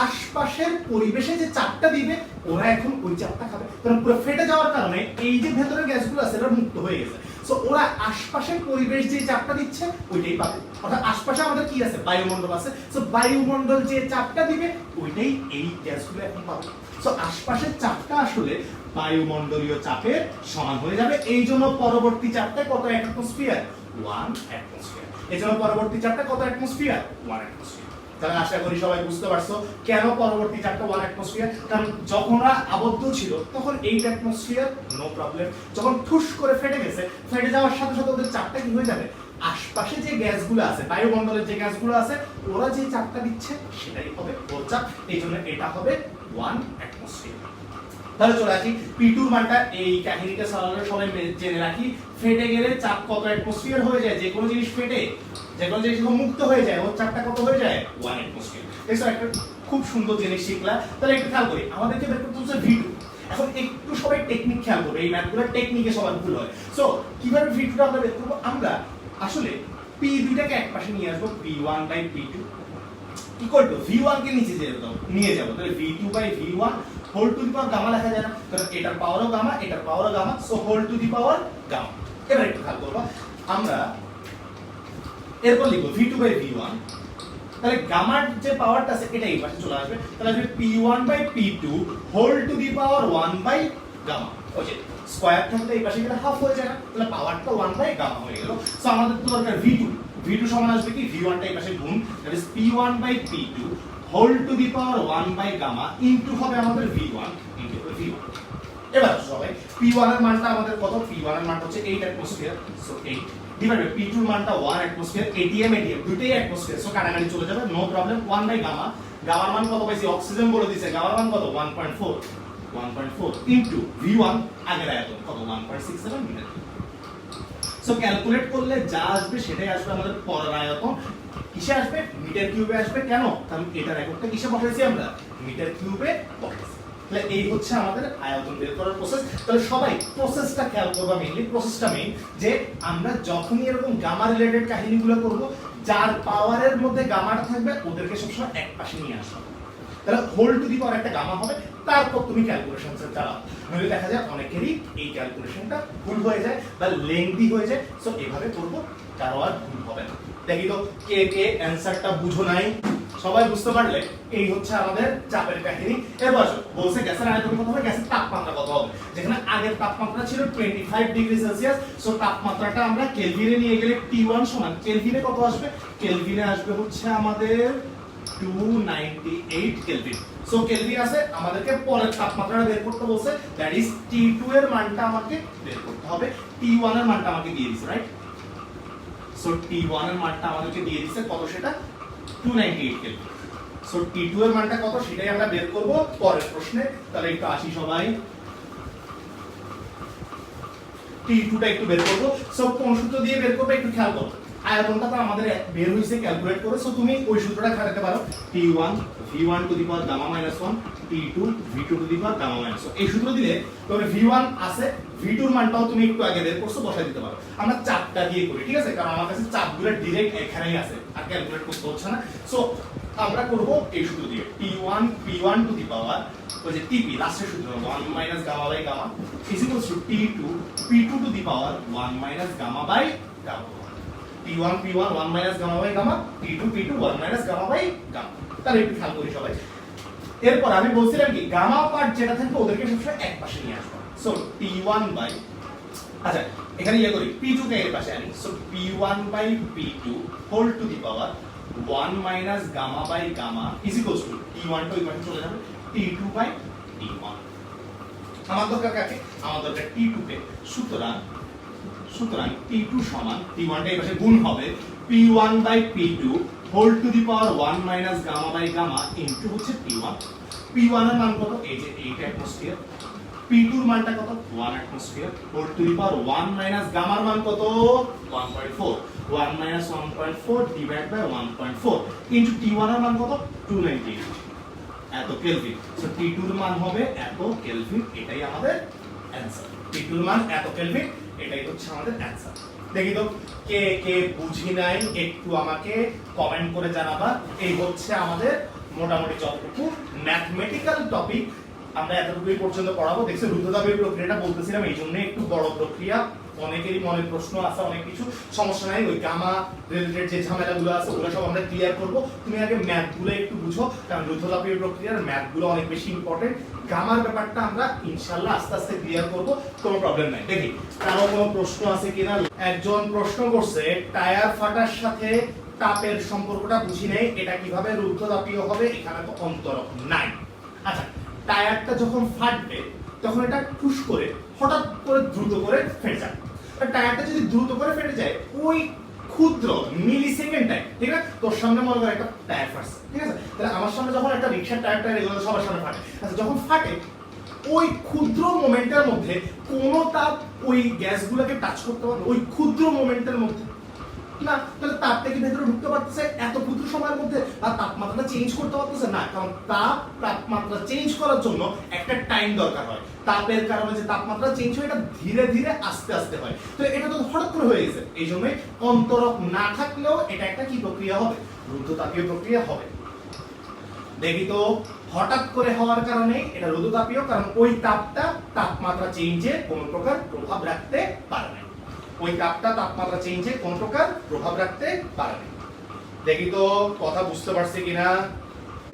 আশপাশের পরিবেশে যে চাপটা দিবে ওরা এখন ওই চাপটা খাবে, কারণ পুরো ফেটে যাওয়ার কারণে এই যে ভেতরের গ্যাসগুলো আছে এটা মুক্ত হয়ে গেছে। সো ওরা আশপাশের পরিবেশ যে চাপটা দিচ্ছে ওইটাই পাবে, অর্থাৎ আশপাশে আমাদের কি আছে, বায়ুমণ্ডল আছে। সো বায়ুমণ্ডল যে চাপটা দিবে ওইটাই এই গ্যাসগুলো এখন পাবে। সো আশপাশের চাপটা আসলে বায়ুমণ্ডলীয় চাপের সমান হয়ে যাবে। এই জন্য পরবর্তী চাপটা কত অ্যাটমসফিয়ার? 1 অ্যাটমসফিয়ার। এই জন্য পরবর্তী চাপটা কত অ্যাটমসফিয়ার? 1 অ্যাটমসফিয়ার। তাহলে আশা করি সবাই বুঝতে পারছো কেন পরবর্তী চাপটা 1 অ্যাটমসফিয়ার। কারণ যখন ওরা আবদ্ধ ছিল তখন 8 অ্যাটমসফিয়ার, নো প্রবলেম। যখন ঠুস করে ফেটে গেছে, ফেটে যাওয়ার সাথে সাথে ওদের চাপটা কি হয়ে যাবে, আশপাশে যে গ্যাসগুলো আছে, বায়ুমণ্ডলের যে গ্যাসগুলো আছে, ওরা যে চাপটা দিচ্ছে সেটাই হবে ওর চাপ। এই জন্য এটা হবে 1 অ্যাটমসফিয়ার। তাহলে চলে আসি P2 এর মানটা, এই কাহিনীটা সবাই জেনে রাখি। ফেটে গেলে চাপ কত অ্যাটমসফিয়ার হয়ে যায়, যে কোনো জিনিস ফেটে, যে কোনো জিনিস যখন মুক্ত হয়ে যায় ওর চাপটা কত হয়ে যায়? 1 অ্যাটমসফিয়ার। দেখো একটা খুব সুন্দর জিনিস শিখলা। তাহলে একটু খেয়াল করি, আমাদেরকে বের করতে হচ্ছে V2। এখন একটু সবাই টেকনিক খেয়াল করবে, এই ম্যাথগুলোর টেকনিকে সবার ভুল হয়। সো কিভাবে V2 টা আমরা বের করব? আমরা আসলে P2 টাকে একপাশে নিয়ে আসবো, P1 by P2 equal to V1 কে নিচে নিয়ে যাব। তাহলে V2 by V1 whole to the power gamma লেখা যায় না, কারণ এটার পাওয়ারও গামা, এটার পাওয়ারও গামা, so whole to the power gamma. এবার একটু খেয়াল করবা, আমরা এরপর লিখবো v2 বাই v1, তাহলে গামার যে পাওয়ারটা আছে এটা এই পাশে চলে আসবে, তাহলে আসবে p1 by p2 whole to the power 1 by gamma. Okay, square থাকলে এই পাশে গেলে হাফ হয়ে যায় না, তাহলে পাওয়ারটা 1 বাই গামা হয়ে গেল। সো আমাদের তো দরকার v2 সমান আসবে কি v1 টা এই পাশে গুণ, that is p1 by p2 whole to the power 1 by gamma into হবে আমাদের v1 ইনটু v1। এবার সবাই p1 এর মানটা আমাদের কত, p1 এর মানটা হচ্ছে 8 atmosphere, so 8 divide by p2 এর মানটা 1 অ্যাটমোস্ফিয়ার, ATM দুটেই অ্যাটমোস্ফিয়ার, সো কাটাকাটি চলে যাবে, নো প্রবলেম। 1 বাই গামা, গামার মান কত পাইছি, অক্সিজেন বলে দিয়েছে, গামার মান কত 1.4 ইনটু v1 আগের আয়তন কত 1.67 মিটার। সো ক্যালকুলেট করলে যা আসবে সেটাই আসবে আমাদের পরের আয়তন, কিসে আসবে, মিটার কিউবে আসবে। কেন, কারণ এটার এককটা কিসে বসাইছি আমরা, মিটার কিউবে বসাইছি। তাহলে এই হচ্ছে আমাদের আয়তন বের করার প্রসেস। তাহলে সবাই প্রসেসটা খেয়াল করবা, মেইনলি প্রসেসটা মেইন, যে আমরা যখনই এরকম গামা রিলেটেড কাহিনীগুলো করব, যার পাওয়ারের মধ্যে গামাটা থাকবে ওদেরকে সবসময় এক পাশে নিয়ে আসবে। তাহলে হোল টু দি পাওয়ার একটা গামা হবে, তারপর তুমি ক্যালকুলেশন চালাও, নইলে দেখা যায় অনেকেরই এই ক্যালকুলেশনটা ভুল হয়ে যায় বা লেংথি হয়ে যায়। সো এভাবে করব, কারো আর ভুল হবে না। দেখি তো কে কে অ্যানসারটা বুঝো নাই, সবাই বুঝতে পারলে এই হচ্ছে আমাদের চাপের কাহিনী। এবার বলছে গ্যাসের আয়তন কত হবে, গ্যাসের তাপমাত্রা কত হবে। যেখানে আগের তাপমাত্রা ছিল 25 ডিগ্রি সেলসিয়াস, সো তাপমাত্রাটা আমরা কেলভিনে নিয়ে গেলে T1 সমান কেলভিনে কত আসবে, কেলভিনে আসবে হচ্ছে আমাদের 298 কেলভিন। সো কেলভিন আছে, আমাদেরকে পরের তাপমাত্রাটা বের করতে বলছে, দ্যাট ইজ T2 এর মানটা আমাকে বের করতে হবে, T1 এর মানটা আমাকে দিয়ে দিয়েছে, রাইট। সো T1 এর মানটা আমাদেরকে দিয়ে দিয়েছে কত, সেটা 298 কেলভিন। সো T2 এর মানটা কত সেটাই আমরা বের করব পরের প্রশ্নে। তাহলে একটু আসি সবাই, T2 টা একটু বের করব। সো কোন সূত্র দিয়ে বের করবে একটু খেয়াল করো, আয়তনটা তো আমাদের বের হইছে ক্যালকুলেট করে। সো তুমি ওই সূত্রটা খাটাতে পারো, T1 v1 to the power gamma minus 1 T2 v2 to the power gamma minus 1। এই সূত্র দিলে তোমরা v1 আছে, v2 এর মানটাও তুমি একটু আগে বের করছো, বসাই দিতে পারো। আমরা চাপটা দিয়ে করি, ঠিক আছে, কারণ আমার কাছে চাপগুলো ডাইরেক্ট এখানেই আছে, আর ক্যালকুলেট করতে হচ্ছে না। সো আমরা করব এই সূত্র দিয়ে, T1 p1 টু দি পাওয়ার ওই যে TP লাস্টের সূত্র 1 minus gamma by gamma is equals to T2 p2 to the power 1 minus gamma by gamma. T1 p1 1 minus gamma by gamma, T2 p2 1 minus gamma by gamma। তাহলে একটু খেয়াল করি সবাই। এরপর আমি বলছিলাম কি গামা পার্ট যেটা থাকবে ওদেরকে সবসময় এক পাশে নিয়ে আসবো। সো T1 বাই, আচ্ছা এখানে ইয়ে করি P2 কে এর পাশে আনি। So P1 by P2 whole to the power 1 minus gamma by gamma is equals to T1 তো এই পাশে চলে যাবে, T2 বাই T1। আমার দরকার কাকে, আমার দরকার T2 কে। সুতরাং T2 সমান T1 টা এই পাশে গুণ হবে P1 by P2 whole to the power 1 minus gamma by gamma into হচ্ছে P1। P1 এর মান কত, এই যে 8 অ্যাটমোস্ফিয়ার, P2 এর মানটা কত 1 atmosphere whole to the power 1 minus গামার মান কত 1.4, 1 minus 1.4 divide by 1.4 into T1 এর মান কত 298 এত কেলভিন। সো T2 এর মান হবে এত কেলভিন, এটাই আমাদের অ্যানসার। T2 এর মান এত কেলভিন, এটাই হচ্ছে আমাদের অ্যানসার। দেখি তো কে কে বুঝি নাই একটু আমাকে কমেন্ট করে জানাবা। এই হচ্ছে আমাদের মোটামুটি যতটুকু ম্যাথমেটিক্যাল টপিক আমরা এতটুকুই পর্যন্ত পড়াবো। দেখছো রুদ্ধতাপীয় প্রক্রিয়াটা বলতেছিলাম এই জন্য একটু বড় প্রক্রিয়া, অনেকেরই মনে প্রশ্ন আছে, অনেক কিছু সমস্যা নাই, ওই গামা রিলেটেড যে ঝামেলাগুলো আছে ওগুলো সব আমরা ক্লিয়ার করব। তুমি আগে ম্যাথগুলো একটু বুঝো, কারণ রুদ্ধতাপীয় প্রক্রিয়ার ম্যাথগুলো অনেক বেশি ইম্পর্টেন্ট। গামার ব্যাপারটা আমরা ইনশাআল্লাহ আস্তে আস্তে ক্লিয়ার করব, কোনো প্রবলেম নাই। দেখি কারো কোনো প্রশ্ন আছে কিনা। একজন প্রশ্ন করছে টায়ার ফাটার সাথে তাপের সম্পর্কটা বুঝি নেই, এটা কিভাবে রুদ্ধতাপীয় হবে, এখানে তো অন্তরক নাই। আচ্ছা, টায়ারটা যখন ফাটবে তখন এটা ঠুস করে হঠাৎ করে দ্রুত করে ফেটে যায়। টায়ারটা যদি দ্রুত করে ফেটে যায় ওই ক্ষুদ্র মিলি সেকেন্ড টাইম, ঠিক আছে, তোর সামনে মনে করে একটা টায়ার ফাটছে, ঠিক আছে, তাহলে আমার সামনে যখন একটা রিক্সার টায়ারটা এগুলো সবার সামনে ফাটে, আচ্ছা যখন ফাটে ওই ক্ষুদ্র মোমেন্টের মধ্যে কোনো তাপ ওই গ্যাসগুলোকে টাচ করতে পারবে ওই ক্ষুদ্র মোমেন্টের মধ্যে না, তাহলে তাপটা কি ভেতরে ঢুকতে পারতেছে এত ক্ষুদ্র সময়ের মধ্যে, আর তাপমাত্রাটা চেঞ্জ করতে পারতেছে না, কারণ তাপমাত্রা চেঞ্জ করার জন্য একটা টাইম দরকার হয়। তাপের কারণে যে তাপমাত্রা চেঞ্জ হয় এটা ধীরে ধীরে আস্তে আস্তে হয়, তো এটা তো হঠাৎ করে হয়ে গেছে, এই জন্য অন্তরক না থাকলেও এটা একটা কি প্রক্রিয়া হবে, রুদ্ধতাপীয় প্রক্রিয়া হবে। দেখি তো হঠাৎ করে হওয়ার কারণে এটা রুদ্ধতাপীয়, কারণ ওই তাপটা তাপমাত্রা চেঞ্জে কোনো প্রকার প্রভাব রাখতে পারে না। ওই তাপটা তাপমাত্রা চেঞ্জে কোন প্রকার প্রভাব রাখতে পারে না। দেখি তো কথা বুঝতে পারছি কিনা।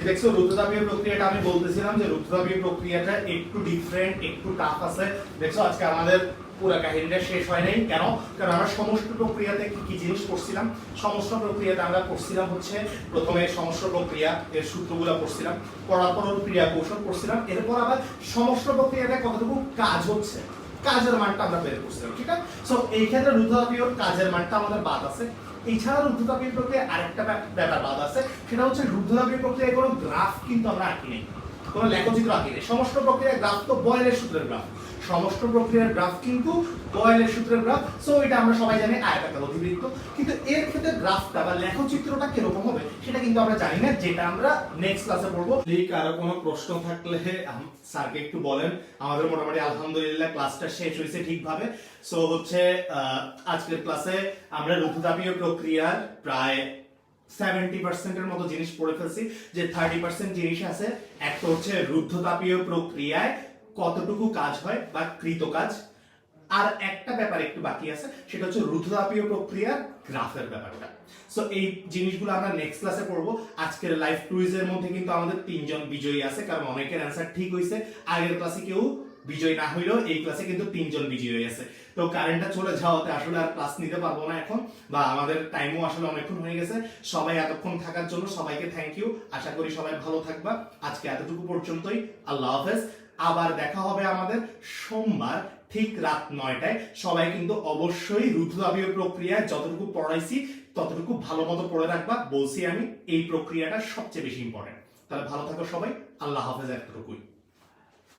দেখছো রুদ্ধতাপীয় প্রক্রিয়াটা আমি বলতেছিলাম যে রুদ্ধতাপীয় প্রক্রিয়াটা একটু ডিফারেন্ট, একটু টাফ আছে। দেখছো আজকে আমাদের পুরো কাহিনীটা শেষ হয় নাই কেন? কারণ আমরা সমস্ত প্রক্রিয়াতে কি কি জিনিস পড়ছিলাম। সমস্ত প্রক্রিয়াতে আমরা পড়ছিলাম হচ্ছে প্রথমে সমস্ত প্রক্রিয়া এর সূত্রগুলো পড়ছিলাম, পড়ার পর ক্রিয়া কৌশল পড়ছিলাম, এরপর আবার সমস্ত প্রক্রিয়াতে কতটুকু কাজ হচ্ছে কাজের মানটা আমরা বের করছিলাম, ঠিক আছে? সো এই ক্ষেত্রে রুদ্ধতাপীয় কাজের মানটা আমাদের বাদ আছে। এছাড়া রুদ্ধতাপীয় প্রক্রিয়ায় আরেকটা ব্যাপার বাদ আছে, সেটা হচ্ছে রুদ্ধতাপীয় প্রক্রিয়ায় কোনো গ্রাফ কিন্তু আমরা আঁকি নেই, কোনো লেখচিত্র আঁকি নেই। সমস্ত প্রক্রিয়ার গ্রাফ তো বয়েলের সূত্রের গ্রাফ, সমস্ত প্রক্রিয়ার গ্রাফ কিন্তু বয়েলের সূত্রের গ্রাফ। সো এটা আমরা সবাই জানি আয়তাকার অধিবৃত্ত, কিন্তু এর ক্ষেত্রে গ্রাফটা বা লেখচিত্রটা কিরকম হবে সেটা কিন্তু আমরা জানি না, যেটা আমরা নেক্সট ক্লাসে পড়বো। প্লিজ কারো কোনো প্রশ্ন থাকলে স্যারকে একটু বলেন। আমাদের মোটামুটি আলহামদুলিল্লাহ ক্লাসটা শেষ হয়েছে ঠিকভাবে। সো হচ্ছে আজকের ক্লাসে আমরা রুদ্ধতাপীয় প্রক্রিয়ার প্রায় 70% এর মতো জিনিস পড়ে ফেলছি। যে 30% জিনিস আছে, একটা হচ্ছে রুদ্ধতাপীয় প্রক্রিয়ায় কতটুকু কাজ হয় বা কৃত কাজ, আর একটা ব্যাপার একটু বাকি আছে, সেটা হচ্ছে রুদ্ধতাপীয় প্রক্রিয়ার গ্রাফের ব্যাপারটা। সো এই জিনিসগুলো আমরা নেক্সট ক্লাসে পড়বো। আজকের লাইভ কুইজের মধ্যে কিন্তু আমাদের 3জন বিজয়ী আছে, কারণ অনেকের অ্যান্সার ঠিক হয়েছে। আগের ক্লাসে কেউ বিজয়ী না হইলেও এই ক্লাসে কিন্তু 3জন বিজয়ী হয়েছে। তো কারেন্টটা চলে যাওয়াতে আসলে আর ক্লাস নিতে পারবো না এখন, বা আমাদের টাইমও আসলে অনেকক্ষণ হয়ে গেছে। সবাই এতক্ষণ থাকার জন্য সবাইকে থ্যাংক ইউ। আশা করি সবাই ভালো থাকবা। আজকে এতটুকু পর্যন্তই। আল্লাহ হাফেজ। আবার দেখা হবে আমাদের সোমবার ঠিক রাত 9টায়। সবাই কিন্তু অবশ্যই রুদ্ধতাপীয় প্রক্রিয়া যতটুকু পড়াইছি ততটুকু ভালো মতো পড়ে রাখবা। বলছি আমি এই প্রক্রিয়াটা সবচেয়ে বেশি ইম্পর্টেন্ট। তাহলে ভালো থাকো সবাই। আল্লাহ হাফেজ। এতটুকুই।